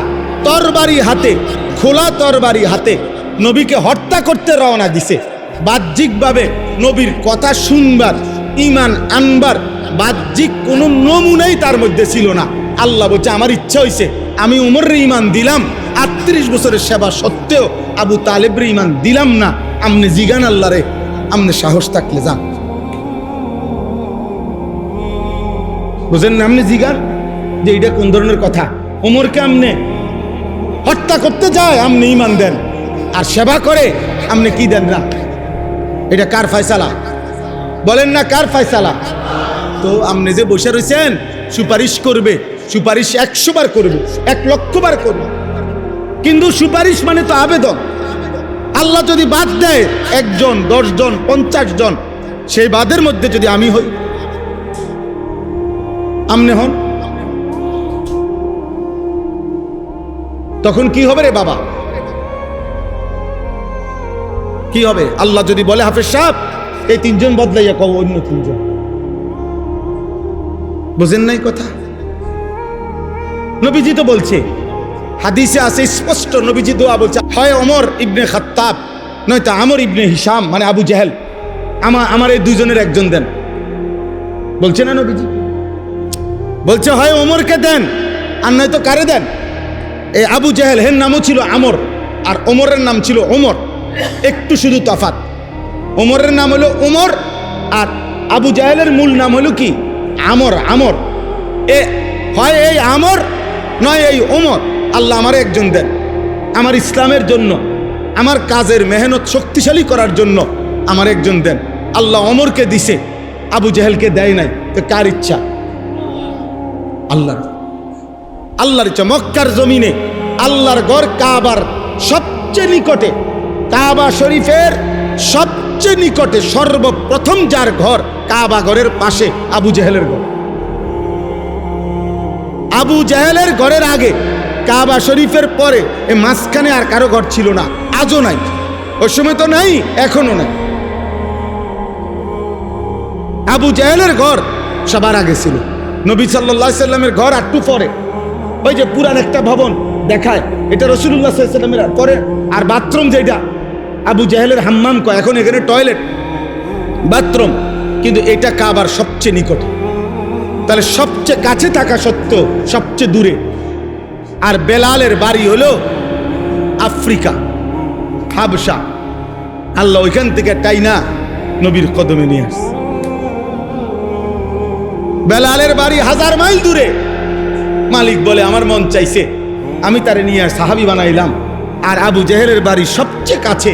তরবারি হাতে, খোলা তরবারি হাতে নবীকে হত্যা করতে রওনা দিছে। বাহ্যিকভাবে নবীর কথা শুনবার, ঈমান আনবার বাহ্যিক কোনো নমুনাই তার মধ্যে ছিল না। আল্লাহ বলছে আমার ইচ্ছা হইছে, আমি উমরের ঈমান দিলাম, 38 বছরের সেবা সত্ত্বেও আবু তালেবের ঈমান দিলাম না। আমনে জিগান আল্লাহ রে, আমনে সাহস থাকলে যান, বুঝেন না? আমনে জিগান যে এটা কোন ধরনের কথা? ওমরকে আমনে হত্যা করতে যায়, আমনে ঈমান দেন, আর সেবা করে আমনে কি দেন না? এটা কার ফয়সালা? বলেন না কার ফয়সালা? তো আমনে যে বসে রয়েছেন সুপারিশ করবে, সুপারিশ 100 বার করবে, 1 লক্ষ বার করবে, কিন্তু সুপারিশ মানে তো আবেদন। আল্লাহ যদি বাদ দেয় 1 জন, 10 জন, 50 জন, সেই বাদের মধ্যে যদি আমি হই, আমনে হন, তখন কি হবে রে বাবা? কি হবে? আল্লাহ যদি বলে হাফেজ সাহেব এই 3 জন বদলাইয়া কও অন্য 3 জন, বুঝেন নাই কথা? নবীজি তো বলছে, হাদিসে আছে স্পষ্ট, নবীজি দোয়া বলছে, হয় ওমর ইবনে খাত্তাব নয়তো আমর ইবনে হিশাম, মানে আবু জেহেল, আমার এই 2 জনের একজন দেন। বলছে না নবীজি? বলছে হয় ওমরকে দেন আর নয়তো কারে দেন? এই আবু জেহেল, হের নামও ছিল আমর আর ওমরের নাম ছিল ওমর, একটু শুধু তফাৎ। ওমরের নাম হলো ওমর আর আবু জেহেলের মূল নাম হলো কি? আমর। আমর হয় এই আমর নয় এই ওমর। আল্লাহ আমার একজন দেন, আমার ইসলামের জন্য, আমার কাজের মেহনত শক্তিশালী করার জন্য আমার একজন দেন। আল্লাহ ওমরকে দিছে, আবু জেহেলকে দেয় নাই, তো কার ইচ্ছা? আল্লাহর। আল্লাহর ইচ্ছা। মক্কার জমিনে আল্লাহর ঘর কাবার সবচেয়ে নিকটে, কাবা শরীফের সবচেয়ে নিকটে সর্বপ্রথম যার ঘর, কাবা ঘরের পাশে আবু জেহেলের ঘর। আবু জেহেলের ঘরের আগে কাবা শরীফের পরে এই মাঝখানে আর কারো ঘর ছিল না, আজও নাই, ওই সময় তো নাই, এখনো নাই। আবু জেহেলের ঘর সবার আগে ছিল, নবী সাল্লাল্লাহু আলাইহি সাল্লামের ঘর একটু পরে। ওই যে পুরান একটা ভবন দেখায়, এটা রাসূলুল্লাহ সাল্লাল্লাহু আলাইহি সাল্লামের পরে। আর বাথরুম যেটা আবু জেহেলের হাম্মাম কয়, এখন এখানে টয়লেট বাথরুম, কিন্তু এটা কাবার সবচেয়ে নিকটে। তাহলে সবচেয়ে কাছে থাকা সত্ত্বেও সবচেয়ে দূরে। আর বেলালের বাড়ি হলো আফ্রিকা, হাবশা। আল্লাহ ওইখান থেকে টাইনা নবীর কদমে নিয়ে আসছে। বেলালের বাড়ি 1000 মাইল দূরে। মালিক বলে আমার মন চাইছে আমি তারে নিয়ে সাহাবী বানাইলাম। আর আবু জেহেলের বাড়ি সবচেয়ে কাছে,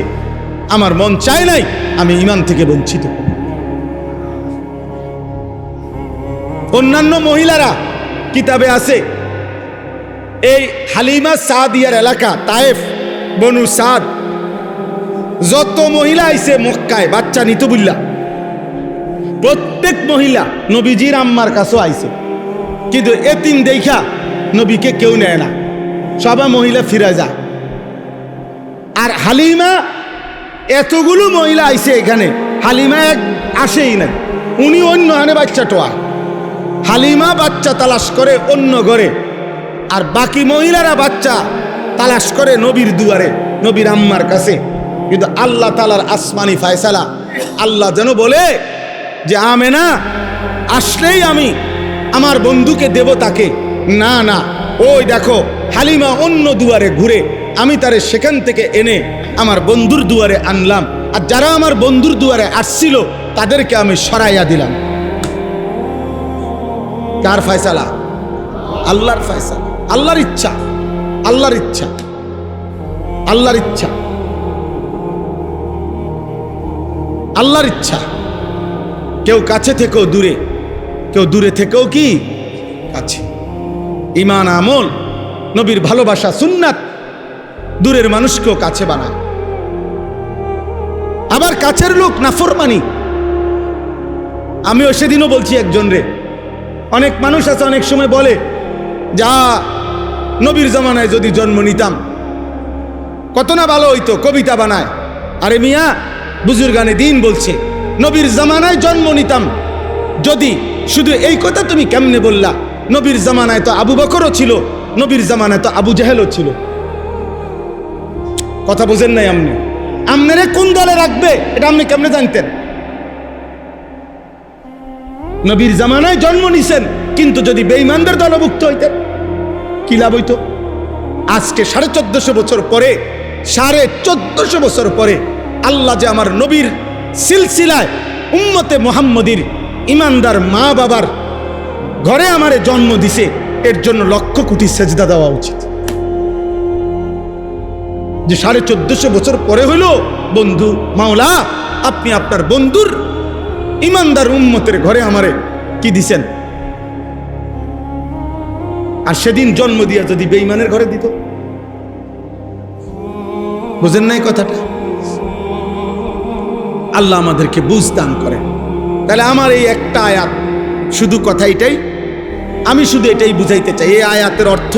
আমার মন চায় নাই আমি ঈমান থেকে বঞ্চিত। অন্যান্য মহিলারা কিতাবে আছে, এই হালিমা সাদিয়ার এলাকা তায়েফ, বনু সাদ, যত মহিলা আইছে মক্কায় বাচ্চা নিত বুল্লা, প্রত্যেক মহিলা নবীজির আম্মার কাছেও আইছে, কিন্তু এতিম দেখা নবীকে কেউ নেয় না, সবাই মহিলা ফিরে যায়। আর হালিমা, এতগুলো মহিলা আইছে এখানে, হালিমা এক আসেই না, উনি অন্য হানে বাচ্চা টোয়ায়। হালিমা বাচ্চা তালাশ করে অন্য ঘরে, আর বাকি মহিলারা বাচ্চা তালাশ করে নবীর দুয়ারে, নবীর আম্মার কাছে। কিন্তু আল্লাহ তাআলার আসমানি ফয়সালা, আল্লাহ যেন বলে যে আমেনা আসলেই আমি আমার বন্ধুকে দেব তাকে, না না, ওই দেখো হালিমা অন্য দুয়ারে ঘুরে, আমি তারে সেখান থেকে এনে আমার বন্ধুর দুয়ারে আনলাম, আর যারা আমার বন্ধুর দুয়ারে আসছিল তাদেরকে আমি সরাইয়া দিলাম। কার ফয়সালা? আল্লাহর ফয়সালা, আল্লাহর ইচ্ছা, আল্লাহর ইচ্ছা, আল্লাহর ইচ্ছা, আল্লাহর ইচ্ছা। কেউ কাছে থেকেও দূরে, কেউ দূরে থেকেও কি কাছে। ঈমান, আমল, নবীর ভালোবাসা, সুন্নাত দূরের মানুষকেও কাছে বানায়। আবার কাছের লোক নাফরমানি। আমিও সেদিনও বলছি একজন রে, অনেক মানুষ আছে অনেক সময় বলে যা নবীর জামানায় যদি জন্ম নিতাম কত না ভালো হইতো, কবিতা বানায়। আরে মিয়া, বুজুর্গানে দিন বলছে নবীর জামানায় জন্ম নিতাম যদি, শুধু এই কথা তুমি কেমনে বললা? নবীর জামানায় তো আবু বকরও ছিল, নবীর জামানায় তো আবু জাহেলও ছিল। কথা বুঝেন নাই আপনি? আপনারে কোন দলে রাখবে এটা আপনি কেমনে জানতেন? নবীর জামানায় জন্ম নিছেন, কিন্তু যদি বেঈমানদের দলভুক্ত হইতেন কি লাভ হইতো? আজকে 1450 বছর পরে, 1450 বছর পরে আল্লাহ যে আমার নবীর সিলসিলায় উম্মতে মুহাম্মদীর ইমানদার মা বাবার ঘরে আমারে জন্ম দিছে, এর জন্য লক্ষ কোটি সেজদা দেওয়া উচিত। যে 1450 বছর পরে হইল বন্ধু মাওলা, আপনি আপনার বন্ধুর ইমানদার উম্মতের ঘরে আমারে কি দিছেন? আর সেদিন জন্ম দিয়া যদি বেঈমানের ঘরে দিত, বুঝেন নাই কথাটা? আল্লাহ আমাদেরকে বুঝ দান করেন। তাহলে আমার এই একটা আয়াত, শুধু কথা এটাই, আমি শুধু এটাই বুঝাইতে চাই। এই আয়াতের অর্থ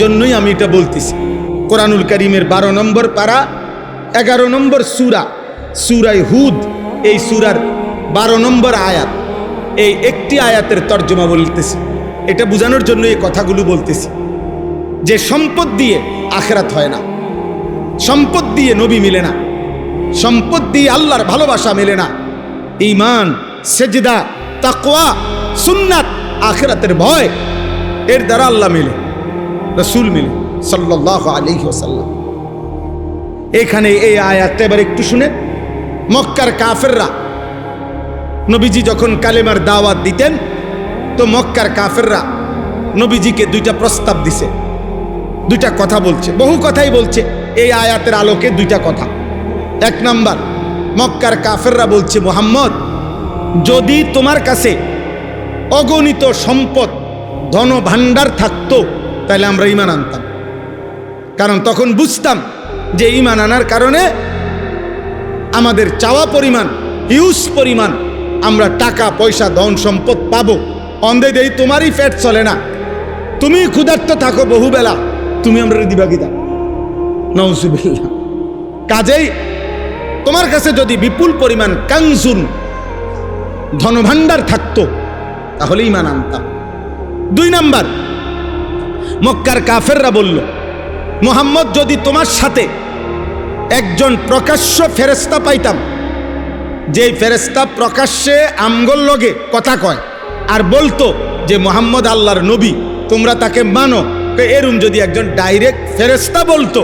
জন্যই আমি এটা বলতেছি। কোরআনুল কারীমের 12 নম্বর পারা, 11 নম্বর সূরা, সূরায়ে হুদ, এই সূরার 12 নম্বর আয়াত, এই একটি আয়াতের তর্জমা বলতেছি। এটা বোঝানোর জন্য এই কথাগুলো বলতেছি যে সম্পদ দিয়ে আখিরাত হয় না, সম্পদ দিয়ে নবী মিলে না, সম্পদ দিয়ে আল্লাহর ভালোবাসা মেলে না। ঈমান, সেজদা, তাকওয়া, সুন্নাত, আখিরাতের ভয়, এর দ্বারা আল্লাহ মিলে, রাসূল মিলে সাল্লাল্লাহু আলাইহি ওয়াসাল্লাম। এখানে এই আয়াতটা এবার একটু শুনে। মক্কার কাফেররা নবীজি যখন কালেমার দাওয়াত দিতেন, তো মক্কার কাফেররা নবীজিকে 2টা প্রস্তাব দিছে, 2টা কথা বলছে, বহু কথাই বলছে। এই আয়াতের আলোকে 2টা কথা। 1 নাম্বার, মক্কার কাফেররা বলছে, মুহাম্মদ, যদি তোমার কাছে অগণিত সম্পদ, ধন ভাণ্ডার থাকতো তাহলে আমরা ঈমান আনতাম। কারণ তখন বুঝতাম যে ঈমান আনার কারণে আমাদের চাওয়া পরিমাণ, হিউজ পরিমাণ আমরা টাকা পয়সা ধন সম্পদ পাবো। অন্ধে দেই তোমারই পেট চলে না, তুমি ক্ষুধার্ত থাকো বহুবেলা, তুমি আমরা দিবা কি দাও? নাউজুবিল্লাহ। কাজেই তোমার কাছে যদি বিপুল পরিমাণ কানজুন, ধনভাণ্ডার থাকতো তাহলে ঈমান আনতাম। 2 নাম্বার, মক্কার কাফেররা বলল, মুহাম্মদ, যদি তোমার সাথে একজন প্রকাশ্য ফেরেশতা পাইতাম, যেই ফেরেশতা প্রকাশ্যে আমগোর লগে কথা কয় আর বলতো যে মুহাম্মদ আল্লাহর নবী, তোমরা তাকে মানো, এরম যদি একজন ডাইরেক্ট ফেরেশতা বলতো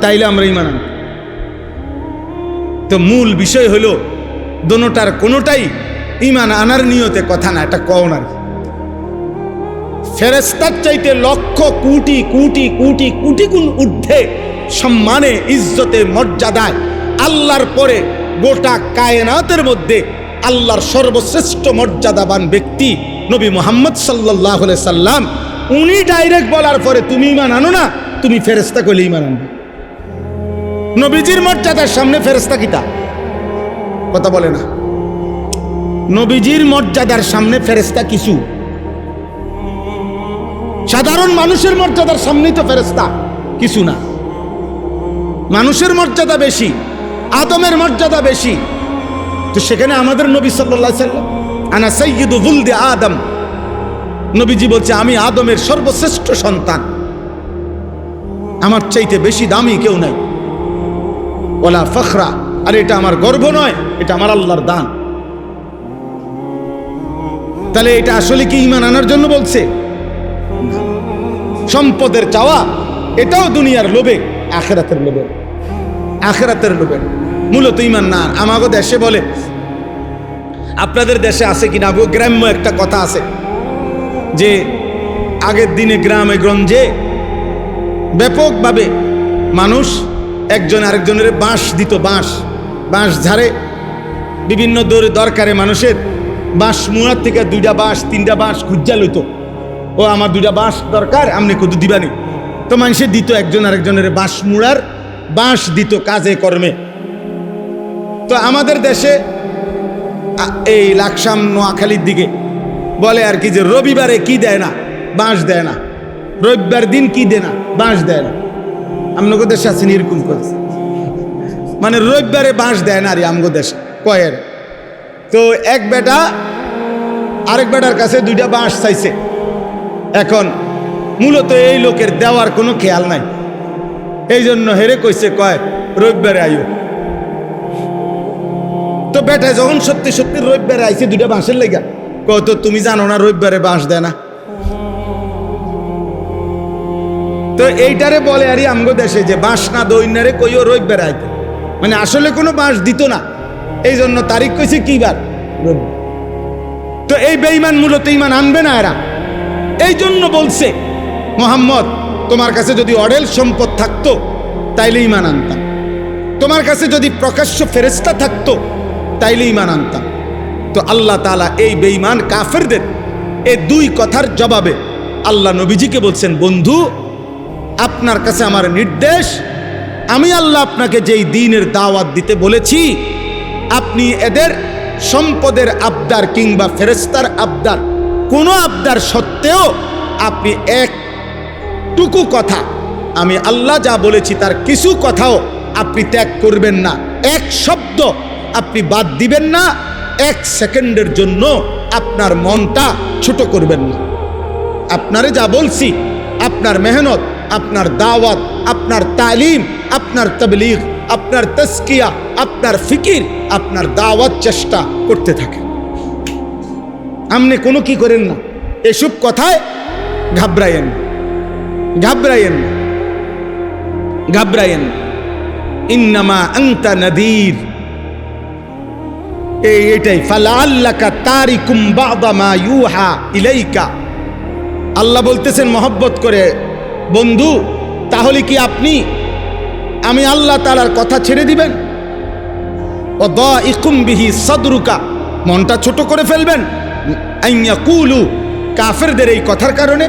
তাইলে আমরা ঈমান আনতাম। তো মূল বিষয় হলো দোনোটার কোনোটাই ঈমান আনার নিয়তে কথা না, এটা কও না। ফেরেশতার চাইতে লক্ষ কোটি কোটি কোটি কোটি গুণ ঊর্ধ্বে সম্মানে, ইজ্জতে, মর্যাদায় আল্লাহর পরে গোটা কায়নাতের মধ্যে আল্লাহর সর্বশ্রেষ্ঠ মর্যাদাবান ব্যক্তি নবী মুহাম্মদ সাল্লাল্লাহু আলাইহি সাল্লাম, উনি ডাইরেক্ট বলার পরে তুমি ঈমান আনো না, তুমি ফেরেশতা কইলে ঈমান আনবে। নবীজির মর্যাদার সামনে ফেরেশতা কিটা? কথা বলে না। নবীজির মর্যাদার সামনে ফেরেশতা কিছু। সাধারণ মানুষের মর্যাদার সামনেই তো ফেরেশতা কিছু না। মানুষের মর্যাদা বেশি, আদমের মর্যাদা বেশি। তো সেখানে আমাদের নবী সাল্লাল্লাহু আলাইহি সাল্লাম, আনা সাইয়্যিদু ওয়ালদি আদম, নবীজি বলছে আমি আদমের সর্বশ্রেষ্ঠ সন্তান, আমার চাইতে বেশি দামি কেউ নাই। ওয়ালা ফখরা, আর এটা আমার গর্ব নয়, এটা আমার আল্লাহর দান। তাহলে এটা আসলে কি ঈমান আনার জন্য বলছে? সম্পদের চাওয়া এটাও দুনিয়ার লোভে, আখিরাতের লোভে, আখিরাতের লোভে মূলত ঈমান না। আমাগো দেশে বলে, আপনাদের দেশে আছে কিনা, গ্রাম্য একটা কথা আছে যে আগের দিনে গ্রামে গঞ্জে ব্যাপকভাবে মানুষ একজন আরেকজনের বাঁশ দিত, বাঁশ ঝাড়ে বিভিন্ন দরকারে মানুষের বাঁশ মুড়ার থেকে 2টা বাঁশ 3টা বাঁশ খুঁজা লইতো, ও আমার 2টা বাঁশ দরকার, আপনি কত দিবানি। তো মানুষের দিত একজন আরেকজনের বাঁশ মুড়ার, বাঁশ দিত কাজে কর্মে। তো আমাদের দেশে এই লাকসাম নোয়াখালীর দিকে বলে আর কি যে রবিবারে কি দেয় না, বাঁশ দেয় না, রবিবার দিন কি দেয় না, বাঁশ দেয় না। আমগো দেশে আছেন এরকম করছে, মানে রবিবারে বাঁশ দেয় না। আর আমগো দেশে কয়ের তো এক বেটা আরেক বেটার কাছে 2টা বাঁশ চাইছে। এখন মূলত এই লোকের দেওয়ার কোনো খেয়াল নাই, এই জন্য হেরে কইছে কয় রবিবারে আইও। তো বেটা যখন সত্যি সত্যি রবিবারে আইছে 2টা বাঁশের লেগা, কত তুমি জানো না রবিবারে বাঁশ দেয় না। তো এইটারে বলে আরে আমগো দেশে যে বাঁশ না দইনারে কইও রবিবারে আইতে, মানে আসলে কোনো বাঁশ দিত না, এই জন্য তারিখ কইছে কি বার, রবিবার। তো এই বেঈমান মূলত ঈমান আনবে না এরা। এই জন্য বলছে মুহাম্মদ, তোমার কাছে যদি অঢেল সম্পদ থাকতো তাইলে ঈমান আনতাম, তোমার কাছে যদি প্রকাশ্য ফেরেশতা থাকতো তাইলে ঈমান আনতাম। তো আল্লাহ তাআলা এই বেঈমান কাফেরদের এই 2 কথার জবাবে আল্লাহ নবীজিকে বলছেন, বন্ধু আপনার কাছে আমার নির্দেশ, আমি আল্লাহ আপনাকে যেই দ্বীনের দাওয়াত দিতে বলেছি, আপনি এদের সম্পদের আবদার কিংবা ফেরেশতার আবদার, কোনো আবদার সত্ত্বেও আপনি একটুকু কথা, আমি আল্লাহ যা বলেছি তার কিছু কথাও আপনি ত্যাগ করবেন না, এক শব্দ আপনি বাদ দিবেন না, 1 সেকেন্ডের জন্য আপনার মনটা ছোট করবেন না। আপনারে যা বলছি, আপনার মেহনত, আপনার দাওয়াত, আপনার তালিম, আপনার তাবলীগ, আপনার তাজকিয়া, আপনার ফিকির, আপনার দাওয়াত চেষ্টা করতে থাকে। আপনি কোনো কি করেন না, এসব কথায় ঘাবড়ায়েন, ঘাবড়ায়েন, ঘাবড়ায়েন। ইন্নামা আনতা নাযীর, এইটাই ফালাআল্লাকা তারিকুম বা'দা মা ইউহা ইলাইকা। আল্লাহ বলতেছেন মহব্বত করে, বন্ধু তাহলে কি আপনি আমি আল্লাহ তাআলার কথা ছেড়ে দিবেন? ওয়াদাইকুম বিহি সাদরুকা, মনটা ছোট করে ফেলবেন। আইয়াকুলু, কাফেরদের এই কথার কারণে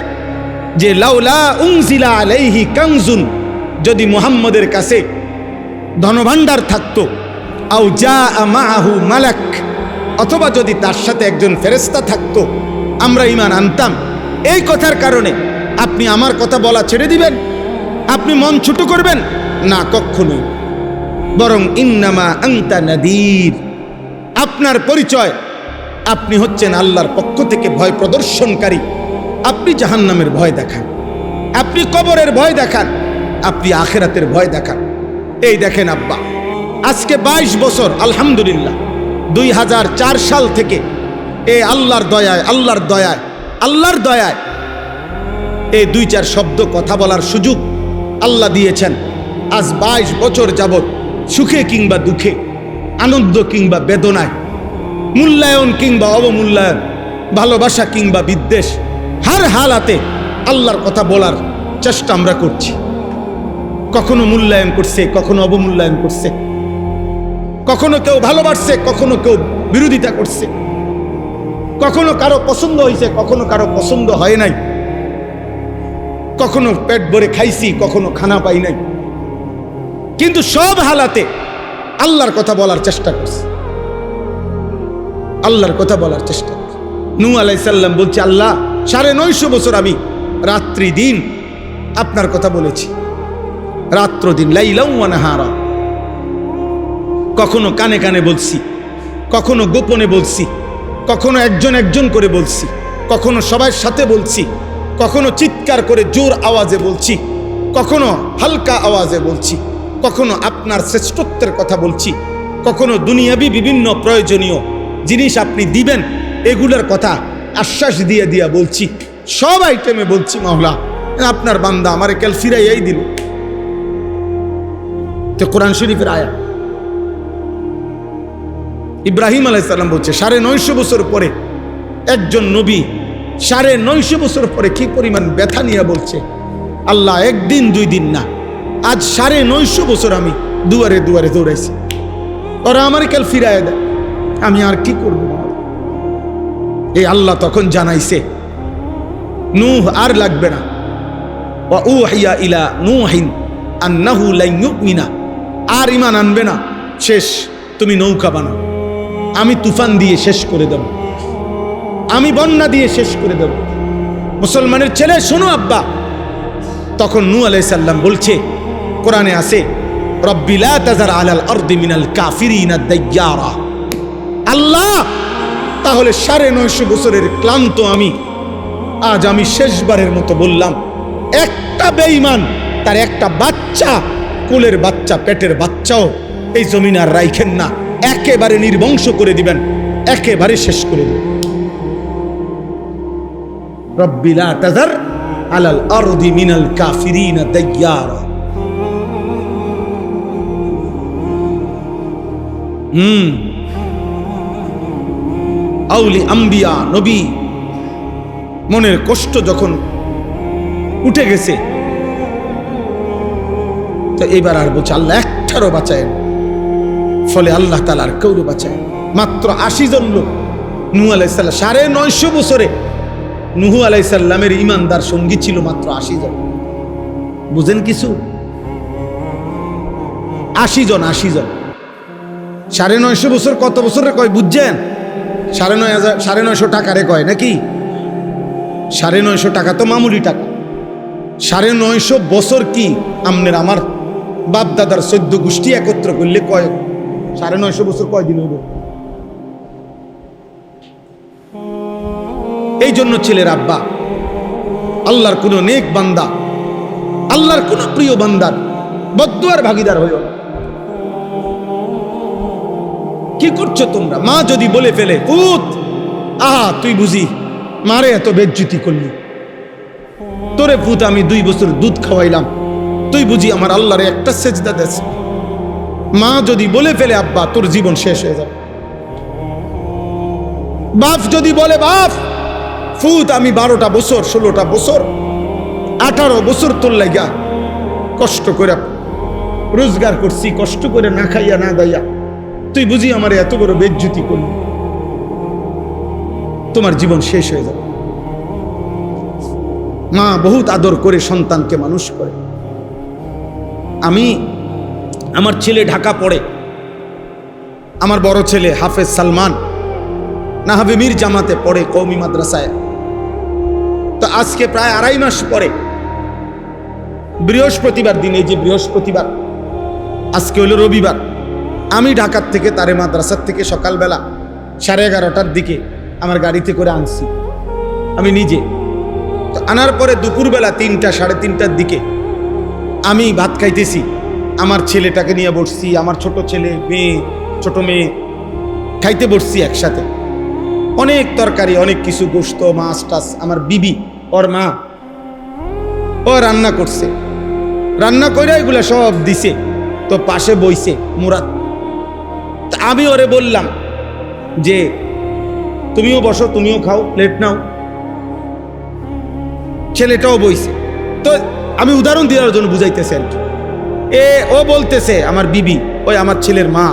যে লাউলা উনজিলা আলাইহি কানজুন, যদি মুহাম্মদের কাছে ধনভাণ্ডার থাকতো, আও জাআ মাআহু মালাক, অথবা যদি তার সাথে একজন ফেরেশতা থাকতো, আমরা ঈমান আনতাম। এই কথার কারণে আপনি আমার কথা বলা ছেড়ে দিবেন? আপনি মন ছোট করবেন না, কখনোই। বরং ইন্নামা আনতা নাযীর, আপনার পরিচয় আপনি হচ্ছেন আল্লাহর পক্ষ থেকে ভয় প্রদর্শনকারী। আপনি জাহান্নামের ভয় দেখান, আপনি কবরের ভয় দেখান, আপনি আখিরাতের ভয় দেখান। এই দেখেন আব্বা, আজকে 22 বছর আলহামদুলিল্লাহ, 2004 সাল থেকে এই আল্লাহর দয়ায়, আল্লাহর দয়ায়, আল্লাহর দয়ায় এই 2-4 শব্দ কথা বলার সুযোগ আল্লাহ দিয়েছেন। আজ 22 বছর যাবৎ সুখে কিংবা দুঃখে, আনন্দ কিংবা বেদনায়, মূল্যায়ন কিংবা অবমূল্যায়ন, ভালোবাসা কিংবা বিদ্বেষ, হার হালাতে আল্লাহর কথা বলার চেষ্টা আমরা করছি। কখনো মূল্যায়ন করছে, কখনো অবমূল্যায়ন করছে, কখনো কেউ ভালোবাসছে, কখনো কেউ বিরোধিতা করছে, কখনো কারো পছন্দ হয়েছে, কখনো কারো পছন্দ হয় নাই, কখনো পেট ভরে খাইছি, কখনো খানা পাই নাই, কিন্তু সব হালাতে আল্লাহর কথা বলার চেষ্টা করছি, আল্লাহর কথা বলার চেষ্টা করছি। নূহ আলাইহিস সালাম বলছে, আল্লাহ 950 বছর আমি রাত্রি দিন আপনার কথা বলেছি, রাত্র দিন, লাইলাও ওয়া নাহারা। কখনো কানে কানে বলছি, কখনো গোপনে বলছি, কখনো একজন একজন করে বলছি, কখনো সবার সাথে বলছি, কখনো চিৎকার করে জোর আওয়াজে বলছি, কখনো হালকা আওয়াজে বলছি, কখনো আপনার শ্রেষ্ঠত্বের কথা বলছি, কখনো দুনিয়াবি বিভিন্ন প্রয়োজনীয় জিনিস আপনি দিবেন এগুলোর কথা আশ্বাস দিয়ে দিয়া বলছি, সব আইটেমে বলছি মাওলা আপনার বান্দা আমারে কাল ফিরাইয়াই দিল। তো কোরআন শরীফের আয়াত। ইব্রাহিম আলাইহিস সালাম বলছে 950 বছর পরে একজন নবী 950 বছর পরে কি পরিমাণ ব্যথা নিয়ে বলছে, আল্লাহ একদিন 2 দিন না, আজ 950 বছর আমি দুয়ারে দুয়ারে দৌড়াইছি, ওরা আমার কাল ফিরাইয়া দেয়, আমি আর কি করব। এই আল্লাহ তখন জানাইছে নূহ আর লাগবে না, ওয়া উহিয়া ইলা নূহিন আন্নাহু লা ইউমিনা, আর ঈমান আনবে না, শেষ, তুমি নৌকা বানাও, আমি তুফান দিয়ে শেষ করে দেব, আমি বন্যা দিয়ে শেষ করে দেব। মুসলমানের ছেলে শোনো আব্বা। তখন নূহ আলাইহিস সালাম বলছে, কোরআনে আছে, রব্বি লা তাযার আলাল আরদি মিনাল কাফিরিনা দাইয়ারা। আল্লাহ তাহলে 950 বছরের ক্লান্ত আজ আমি শেষবারের মতো বললাম, একটা বেঈমান তার একটা বাচ্চা, কোলের বাচ্চা, পেটের বাচ্চাও এই জমিন আর রাইখেন না, একেবারে নির্বংশ করে দিবেন, একেবারে শেষ করে দিবেন। রব্বি লা তাযার আলাল আরদি মিনাল কাফিরিনা দাইয়ারা। আউলি আম্বিয়া নবী মনের কষ্ট যখন উঠে গেছে, তো এবার আর বলছে আল্লাহ একটারও বাঁচায়, ফলে আল্লাহ তাআলা আর কাউরে বাঁচায়। মাত্র 80 জন লোক নূহ আলাইহিস সালাম 950 বছরে নূহ আলাইহিস সালামের ঈমানদার সঙ্গী ছিল মাত্র 80 জন। বুঝেন কিছু? 80 জন 950 বছর কত বছরে কয় বুঝছেন? 950 টাকারে কয় নাকি? 950 টাকা তো মামুলি টাকা। 950 বছর কি আমনের আমার বাপ দাদার 14 গোষ্ঠী একত্র করলে কয় 950 বছর কয় দিন হইব? এই জন্য ছেলের আব্বা আল্লাহর কোন নেক বান্দা, আল্লাহর কোন প্রিয় বান্দার বদদুয়ার ভাগীদার হইও না। কি করছো তোমরা? মা যদি বলে ফেলে, পুত আহা তুই বুঝি মারে এত বেজ্জতি করলি, তোরে পুত আমি 2 বছর দুধ খাওয়াইলাম, তুই বুঝি আমার আল্লাহরে একটা সেজদা দেস। মা যদি বলে ফেলে আব্বা তোর জীবন শেষ হয়ে যাবে। বাপ যদি বলে বাপ ফুত আমি 12টা বছর 16টা বছর 18 বছর তোর লাগা কষ্ট করে রোজগার করছি, কষ্ট করে না খাইয়া না দাইয়া, তুই বুঝি আমার এত বড় বেজ্জতি করলি, তোমার জীবন শেষ হয়ে যাবে। মা বহুত আদর করে সন্তানকে মানুষ করে। আমার ছেলে ঢাকা পড়ে, আমার বড় ছেলে হাফেজ সালমান নাহাবে মীর জামাতে পড়ে কওমি মাদ্রাসায়। তো আজকে প্রায় 2.5 মাস পরে বৃহস্পতিবার দিনে, যে বৃহস্পতিবার আজকে হলো রবিবার, আমি ঢাকার থেকে তারে মাদ্রাসার থেকে সকালবেলা 11:30টার দিকে আমার গাড়িতে করে আনছি আমি নিজে। তো আনার পরে দুপুরবেলা 3টা 3:30টার দিকে আমি ভাত খাইতেছি, আমার ছেলেটাকে নিয়ে বসছি, আমার ছোট ছেলে মেয়ে ছোট মেয়ে খাইতে বসছি একসাথে। অনেক তরকারি, অনেক কিছু, গোশত মাছ টাছ, আমার বিবি ওর মা ও রান্না করছে, রান্না করে এগুলা সব দিছে। তো পাশে বইছে মুরাদ। তা আমি ওরে বললাম যে তুমিও বসো, তুমিও খাও, প্লেট নাও। ছেলেটাও বইছে। তো আমি উদাহরণ দেওয়ার জন্য বুঝাইতেছি আর কি। ও বলতেছে আমার বিবি, ওই আমার ছেলের মা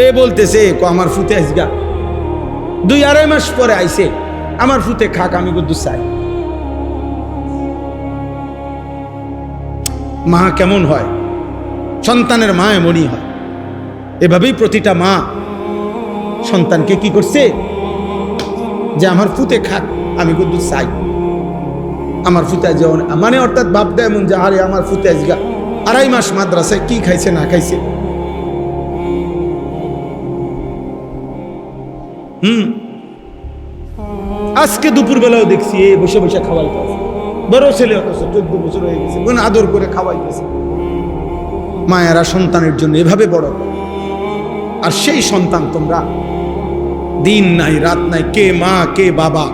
এ বলতেছে আমার ফুতে আইসগা 2-2.5 মাস পরে আইছে, আমার ফুতে খাক, আমি কিন্তু চাই। মা কেমন হয়? সন্তানের মা এমনই হয়। এভাবেই প্রতিটা মা সন্তানকে কি করছে, যে আমার ফুতে খাক, আমি কিন্তু চাই। আমার ফুতে যেমন মানে অর্থাৎ ভাবটা এমন যে আরে আমার ফুতে আজগা 2.5 মাস মাদ্রাসায় কি খাইছে না খাইছে। আজকে দুপুর বেলাও দেখছি এ বসে বসে খাওয়াইতেছে, বড় ছেলে অথচ 14 বছর হয়ে গেছে, আদর করে খাওয়াইতেছে। মায়েরা সন্তানের জন্য এভাবে বড় করে। আর সেই সন্তান তোমরা দিন নাই রাত নাই, কে মা কে বাবা,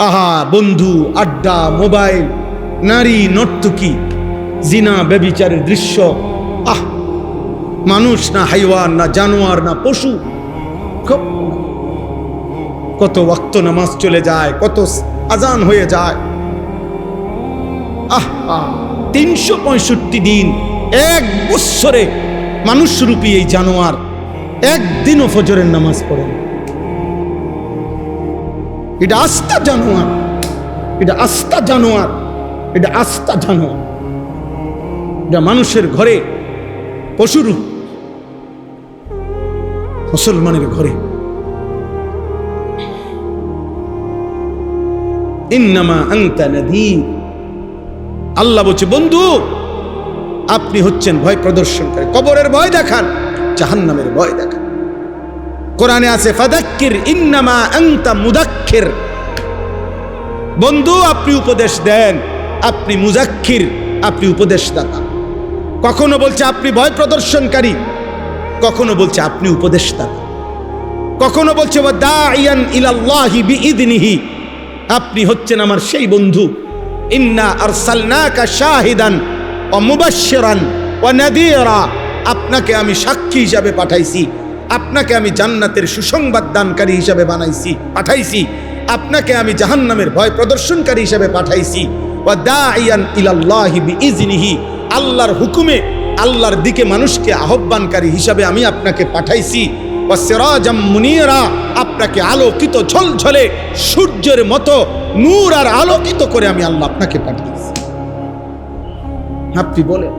আহা বন্ধু, আড্ডা, মোবাইল, নারী, নর্তকী, জিনা, ব্যভিচারের দৃশ্য। আহ, মানুষ না হাইওয়ান, না জানোয়ার, না পশু। কত ওয়াক্ত নামাজ চলে যায়, কত আজান হয়ে যায়। 365 দিন, 1 বৎসরে মানুষরূপী এই জানোয়ার একদিনও ফজরের নামাজ পড়ে না। এটা আস্থা জানোয়ার, এটা আস্থা জানোয়ার, এটা আস্থা জানোয়ার। এটা মানুষের ঘরে পশুরূপ, মুসলমানের ঘরে। ইন্নামা আনতা নাযীর। আল্লাহ বলছে, বন্ধু আপনি হচ্ছেন ভয় প্রদর্শনকারী। কবরের ভয় দেখান, জাহান্নামের ভয় দেখান। কোরআনে আছে ফাযাক্কির ইন্নামা আনতা মুযাক্কির। বন্ধু আপনি উপদেশ দেন, আপনি মুযাক্কির, আপনি উপদেশদাতা। কখনো বলছে আপনি ভয় প্রদর্শনকারী, কখনো বলছে আপনি উপদেশদাতা, কখনো বলছে ওয়া দাঈয়ান ইলাল্লাহি বিইযনিহি। আপনি হচ্ছেন আমার সেই বন্ধু। ইন্না আরসালনাকা শাহিদান ওয়া মুবাশশিরান ওয়া নাযীরা। আপনাকে আমি সাক্ষী হিসাবে পাঠাইছি, আপনাকে আমি জান্নাতের সুসংবাদ দানকারী হিসাবে পাঠাইছি, আপনাকে আমি জাহান্নামের ভয় প্রদর্শনকারী হিসাবে পাঠাইছি। ওয়া দাঈয়ান ইলাল্লাহি বিইযনিহি। আল্লাহর হুকুমে আল্লাহর দিকে মানুষকে আহ্বানকারী হিসাবে আমি আপনাকে পাঠাইছি। ওয়া সিরাজাম মুনীরা। আপনাকে আলোকিত ঝলঝলে সূর্যের মতো নূর আর আলোকিত করে আমি আল্লাহ আপনাকে পাঠিয়েছি। আপনি বলেন,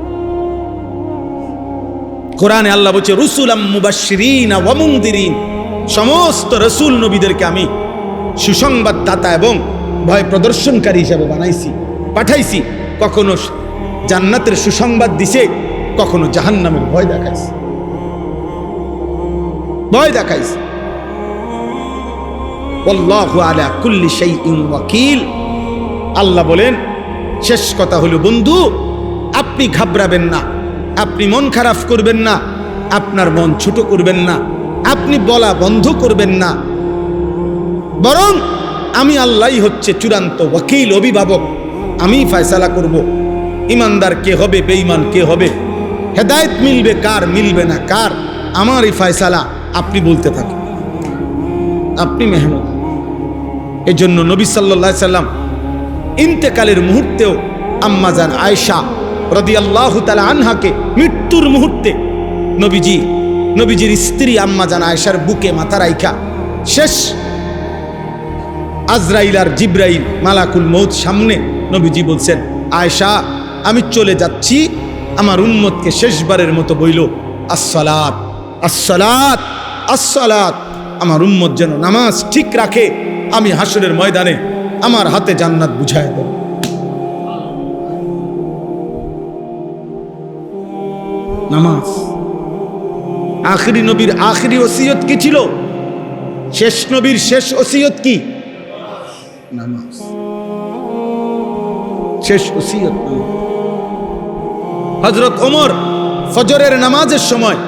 কোরআনে আল্লাহ বলছে রুসুলাম মুবাশশিরিন ওয়া মুনদিরিন। সমস্ত রাসূল নবীদেরকে আমি সুসংবাদদাতা এবং ভয় প্রদর্শনকারী হিসেবে পাঠাইছি। কখনো জান্নাতের সুসংবাদ দিছে, কখনো জাহান্নামের ভয় দেখাইছে। আল্লাহু আলা কুল্লি শাইইন ওয়াকিল। আল্লাহ বলেন, শেষ কথা হলো বন্ধু আপনি ঘাবড়াবেন না, আপনি মন খারাপ করবেন না, আপনার মন ছোট করবেন না, আপনি বলা বন্ধ করবেন না, বরং আমি আল্লাহই হচ্ছে চূড়ান্ত ওয়াকিল, অভিভাবক। আমি ফয়সালা করব ইমানদার কে হবে, বেঈমান কে হবে, হেদায়েত মিলবে কার, মিলবে না কার, আমার এই ফয়সালা। আপনি বলতে থাকেন, আপনি মেহনত। এজন্য নবী সাল্লাল্লাহু আলাইহি সাল্লাম ইন্তেকালের মুহূর্তেও আম্মাজান আয়েশা রাদিয়াল্লাহু তাআলা আনহাকে মৃত্যুর মুহূর্তে নবীজির স্ত্রী আম্মাজান আয়েশার বুকে মাথা রাইখা শেষ আজরাইল আর জিব্রাইল মালাকুল মউত সামনে নবীজি বলছেন, আয়েশা আমি চলে যাচ্ছি, আমার উম্মতকে শেষবারের মতো বইল আসসালাত আসসালাত আসসালাত। আমার উম্মত যেন নামাজ ঠিক রাখে, আমি হাসরের ময়দানে আমার হাতে জান্নাত বুঝায় দেব। নামাজ। আখিরি নবীর আখিরি ওসিয়ত কি ছিল? শেষ নবীর শেষ ওসিয়ত কি? নামাজ। শেষ ওসিয়ত নামাজ। হযরত ওমর ফজরের নামাজের সময়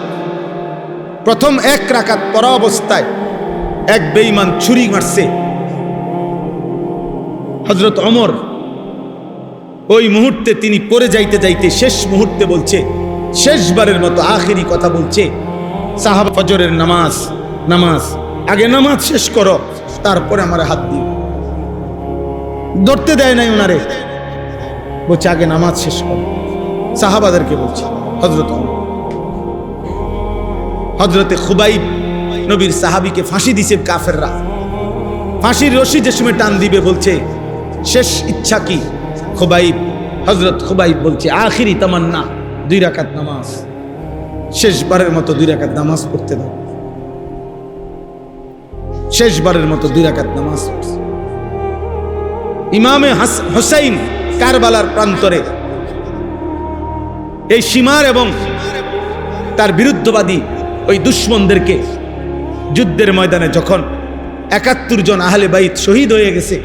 প্রথম 1 রাকাত পড়া অবস্থায় এক বেঈমান ছুরি মারছে। হযরত ওমর ওই মুহূর্তে তিনি পড়ে যাইতে যাইতে শেষ মুহূর্তে বলছে, শেষবারের মতো আখিরি কথা বলছে, সাহাবা ফজরের নামাজ আগে নামাজ শেষ করো, তারপরে আমার হাত দিও। ধরতে দেয় নাই ওনারে, বলছে আগে নামাজ শেষ করো। সাহাবাদেরকে বলছে হযরত ওমর। হযরতে খুবাইব নবীর সাহাবীকে ফাঁসি দিছে কাফেররা। ফাঁসির রশি যে সময় টান দিবে বলছে শেষ ইচ্ছা কি? খুবাইব, হযরত খুবাইব বলছে আখিরি তামান্না 2 রাকাত নামাজ, শেষবারের মতো 2 রাকাত নামাজ পড়তে দাও। শেষবারের মতো 2 রাকাত নামাজ পড়ছে। ইমামে হুসাইন কারবালার প্রান্তরে এই সীমার এবং তার বিরুদ্ধবাদী ওই দুশমনদেরকে যুদ্ধের ময়দানে যখন 71 জন আহলে বাইত শহীদ হয়ে গেছে,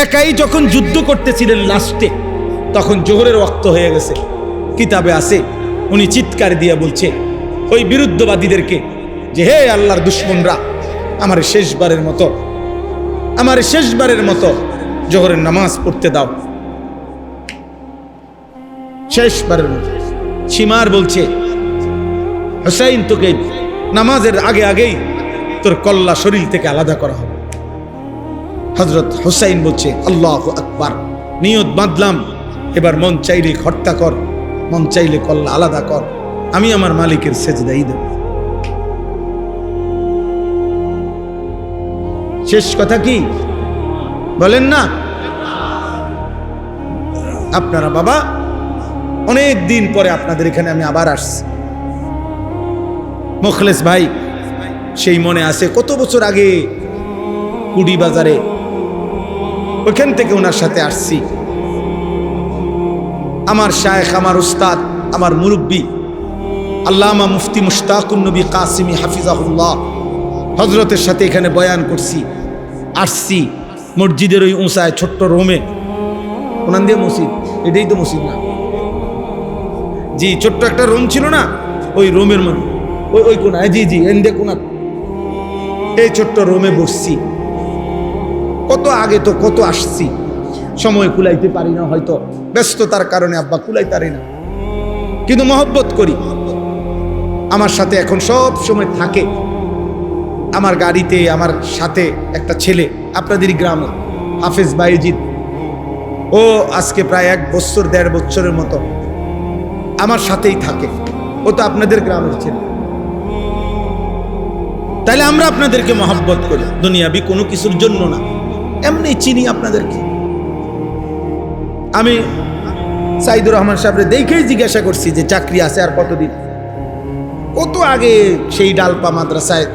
একাই যখন যুদ্ধ করতেছিলেন লাস্টে, তখন জোহরের ওয়াক্ত হয়ে গেছে। কিতাবে আছে উনি চিৎকার দিয়ে বলছে ওই বিরুদ্ধবাদীদেরকে যে হে আল্লাহর দুশমনরা, আমার শেষবারের মতো জোহরের নামাজ পড়তে দাও। শেষবারের মতো। সীমার বলছে হুসাইন, তোকে নামাজের আগেই তোর কল্লা শরীর থেকে আলাদা করা হবে। হযরত হুসাইন বলছে আল্লাহু আকবার, নিয়ত বাঁধলাম, এবার মন চাইলে হত্যা কর, মন চাইলে কল্লা আলাদা কর, আমি আমার মালিকের সেজদাই দেব। শেষ কথা কি বলেন না আপনারা? বাবা, অনেক দিন পরে আপনাদের এখানে আমি আবার আসছি। মুখলেস ভাই সেই মনে আছে কত বছর আগে কুড়ি বাজারে, ওইখান থেকে ওনার সাথে আসছি। আমার শায়েখ, আমার উস্তাদ, আমার মুরব্বী আল্লামা মুফতি মুশতাকুন নবী কাসিমি হাফিজাহুল্লাহ হযরতের সাথে এখানে বয়ান করছি। আসছি মসজিদের ওই উঁচায় ছোট্ট রুমে, ওনান দিয়ে মসজিদ, এটাই তো মসজিদ না জি, ছোট্ট একটা রুম ছিল না, ওই রুমের মধ্যে ওই কোনায়, জি জি এন্ডে কোনা, এই ছোট্ট রুমে বসছি। কত আগে তো কত আসছি, সময় কুলাইতে পারি না, হয়তো ব্যস্ততার কারণে আব্বা কুলাইতে পারি না, কিন্তু মহব্বত করি। আমার সাথে এখন সব সময় থাকে, আমার গাড়িতে আমার সাথে একটা ছেলে, আপনাদেরই গ্রামে, হাফেজ বাইজিদ, ও আজকে প্রায় 1 বছর 1.5 বছরের মতো আমার সাথেই থাকে। ও তো আপনাদের গ্রামের ছেলে। তাইলে আমরা আপনাদেরকে মহব্বত করি, দুনিয়াবি কোনো কিছুর জন্য না, এমনি চিনি আপনাদেরকে। আমি সাইদুর রহমান সাহেবরে দেখেই জিজ্ঞাসা করছি যে চাকরি আছে আর কতদিন। কত আগে সেই ডালপা মাদ্রাসায়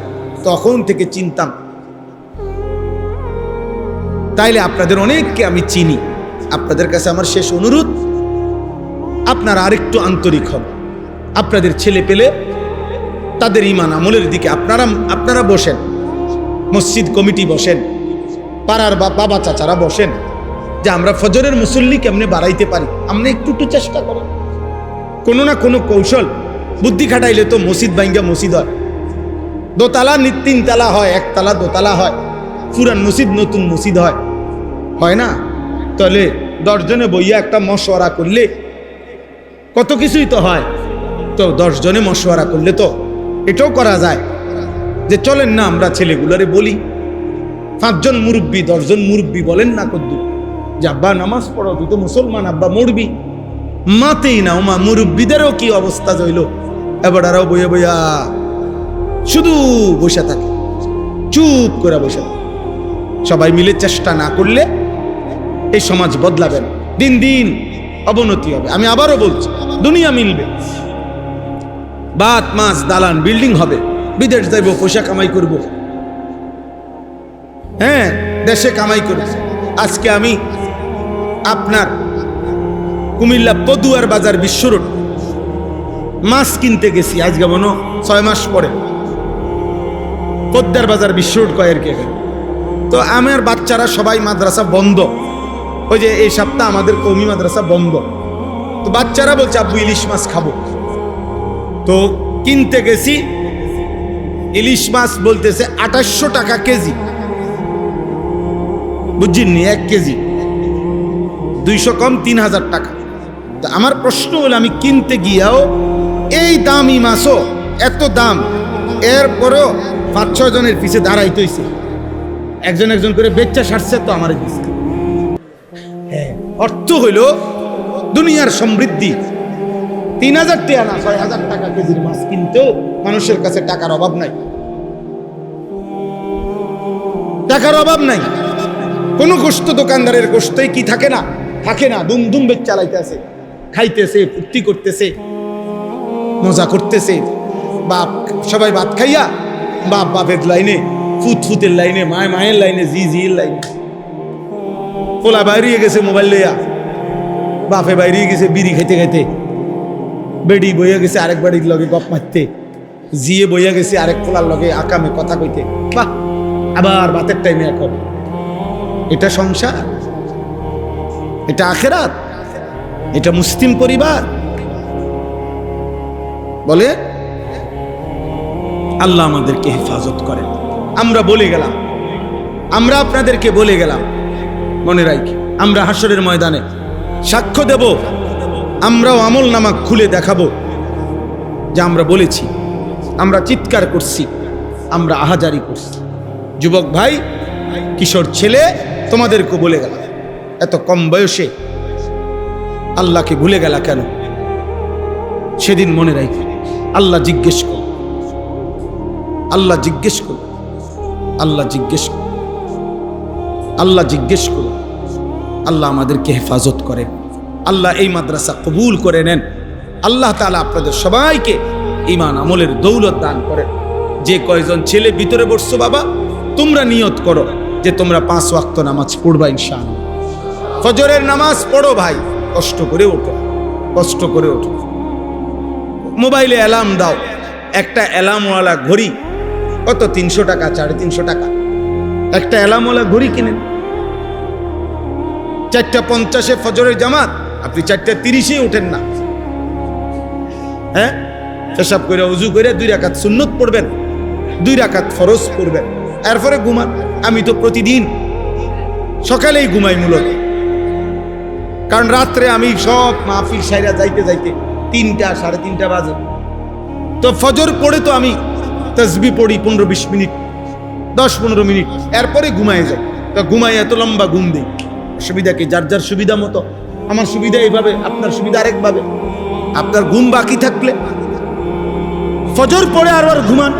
তখন থেকে চিনতাম। তাইলে আপনাদের অনেককে আমি চিনি। আপনাদের কাছে আমার শেষ অনুরোধ, আপনারা আরেকটু আন্তরিক হন। আপনাদের ছেলে পেলে তাদের ঈমান আমলের দিকে আপনারা বসেন, মসজিদ কমিটি বসেন, পাড়ার বাবা চাচারা বসেন, যে আমরা ফজরের মুসল্লি কেমনে বাড়াইতে পারি, আমরা একটু চেষ্টা করেন। কোনো না কোনো কৌশল বুদ্ধি খাটাইলে তো মসজিদ ভাঙ্গা মসজিদ হয়, দোতলা 3 তালা হয়, 1 তালা 2 তালা হয়, পুরান মসজিদ নতুন মসজিদ হয় না? তাহলে 10 জনে বইয়া একটা মশওয়ারা করলে কত কিছুই তো হয়। তো 10 জনে মশওয়ারা করলে তো এটাও করা যায় যে চলেন না আমরা ছেলেগুলারে বলি, 5 জন মুরব্বী 10 জন মুরব্বী বলেন না কদ্দু যে আব্বা নামাজ পড়ো, তুই তো মুসলমান, আব্বা মরবি, মাতেই না ওমা। মুরব্বীদেরও কি অবস্থা হইল, এবারও বইয়া বইয়া শুধু বসে থাকে, চুপ করে বসে থাকে। সবাই মিলে চেষ্টা না করলে এই সমাজ বদলাবে না, দিন দিন অবনতি হবে। আমি আবারও বলছি, দুনিয়া মিলবে, বাত মাছ দালান বিল্ডিং হবে, বিদেশ যাইব, পয়সা কামাই করব, হ্যাঁ দেশে কামাই করব। আজকে আমি আপনার কুমিল্লা পদুয়ার বাজার বিশ্ব রোড মাছ কিনতে গেছি, আজকে মনে 6 মাস পরে, পদ্মার বাজার বিশ্ব রোড কয়ের কে। তো আমার বাচ্চারা সবাই মাদ্রাসা বন্ধ, ওই যে এই সপ্তাহ আমাদের কওমি মাদ্রাসা বন্ধ। তো বাচ্চারা বলছে আব্বু ইলিশ মাছ খাবো। তো কিনতে গেছি, ইলিশ মাছ বলতেছে 2800 টাকা কেজি, বুঝছেননি? 1 কেজি 200 কম 3000 টাকা। তো আমার প্রশ্ন হলো, আমি কিনতে গিয়াও এই দামি মাছও এত দাম, এরপরও 5-6 জনের পিছে দাঁড়াইতে হইছে, একজন করে বেচ্চা সারছে, তো আমার অর্থ হইল দুনিয়ার সমৃদ্ধি 3000 টাকা না 6000 টাকা কেজির মাছ কিনতেও মানুষের কাছে টাকার অভাব নাই, টাকার অভাব নাই। কোন গোশত দোকানদারের গোশতই কি থাকে না? থাকে না। দুম দুম বেচ চালাইতে আছে, খাইতেছে, ফুর্তি করতেছে, মজা করতেছে। বাপ সবাই ভাত খাইয়া বাপ বাপের লাইনে, ফুতের লাইনে, মায়ের লাইনে, জির লাইনে। পোলা বাইরিয়ে গেছে মোবাইল লইয়া, বাপে বাইরিয়ে গেছে বিড়ি খাইতে খাইতে, বেডি বইয়া গেছে আরেক বাড়ির লগে গপ মারতে, জিয়ে বইয়া গেছে আরেক পোলার লগে আকামে কথা কইতে। বাহ, আবার ভাতের টাইমে এখন। এটা সংসার? এটা আখেরাত? এটা মুসলিম পরিবার? বলে আল্লাহ আমাদেরকে হেফাজত করেন। আমরা বলে গেলাম, আমরা আপনাদেরকে বলে গেলাম, মনে রাখি আমরা হাসরের ময়দানে সাক্ষ্য দেব, আমরাও আমল নামা খুলে দেখাবো যে আমরা বলেছি, আমরা চিৎকার করছি, আমরা আহাজারি করছি। যুবক ভাই, কিশোর ছেলে, তোমাদেরকে বলে গেলাম, এত কম বয়সে আল্লাহকে ভুলে গেলা কেন? সেদিন মনে রাখি আল্লাহ জিজ্ঞেস করো, আল্লাহ জিজ্ঞেস করো, আল্লাহ জিজ্ঞেস করো, আল্লাহ জিজ্ঞেস করো। আল্লাহ আমাদেরকে হেফাজত করেন, আল্লাহ এই মাদ্রাসা কবুল করে নেন। আল্লাহ তাআলা আপনাদের সবাইকে ঈমান আমলের দৌলত দান করেন। যে কয়জন ছেলে ভিতরে বসছো বাবা, তোমরা নিয়ত করো যে তোমরা 5 ওয়াক্ত নামাজ পড়বা ইনশাআল্লাহ। ফজরের নামাজ পড়ো ভাই, কষ্ট করে ওঠো, কষ্ট করে ওঠো। মোবাইলে অ্যালার্ম দাও, একটা অ্যালার্মওয়ালা ঘড়ি কত? 300 টাকা, 350 টাকা। একটা অ্যালার্মওয়ালা ঘড়ি কিনেন। 4:50 ফজরের জামাত, আপনি 4:30 উঠেন না, হ্যাঁ? পেশাব করে উজু করে 2 রাকাত সুন্নত পড়বেন, 2 রাকাত ফরজ পড়বেন, এরপরে ঘুমান। আমি তো প্রতিদিন সকালেই ঘুমাই মূলত, কারণ রাত্রে আমি সব মাহফিল সাইরা যাইতে যাইতে 3টা 3:30 বাজে। তো ফজর পড়ে তো আমি তাসবিহ পড়ি 15-20 মিনিট, 10-15 মিনিট, এরপরে ঘুমায় যাই। তো ঘুমাই, এত লম্বা ঘুম দিই। সুবিধা কি? যার যার সুবিধা মতো। আমার সুবিধা এইভাবে, আপনার সুবিধা আরেকভাবে। আপনার ঘুম বাকি থাকলে ফজর পড়ে আর ঘুমান।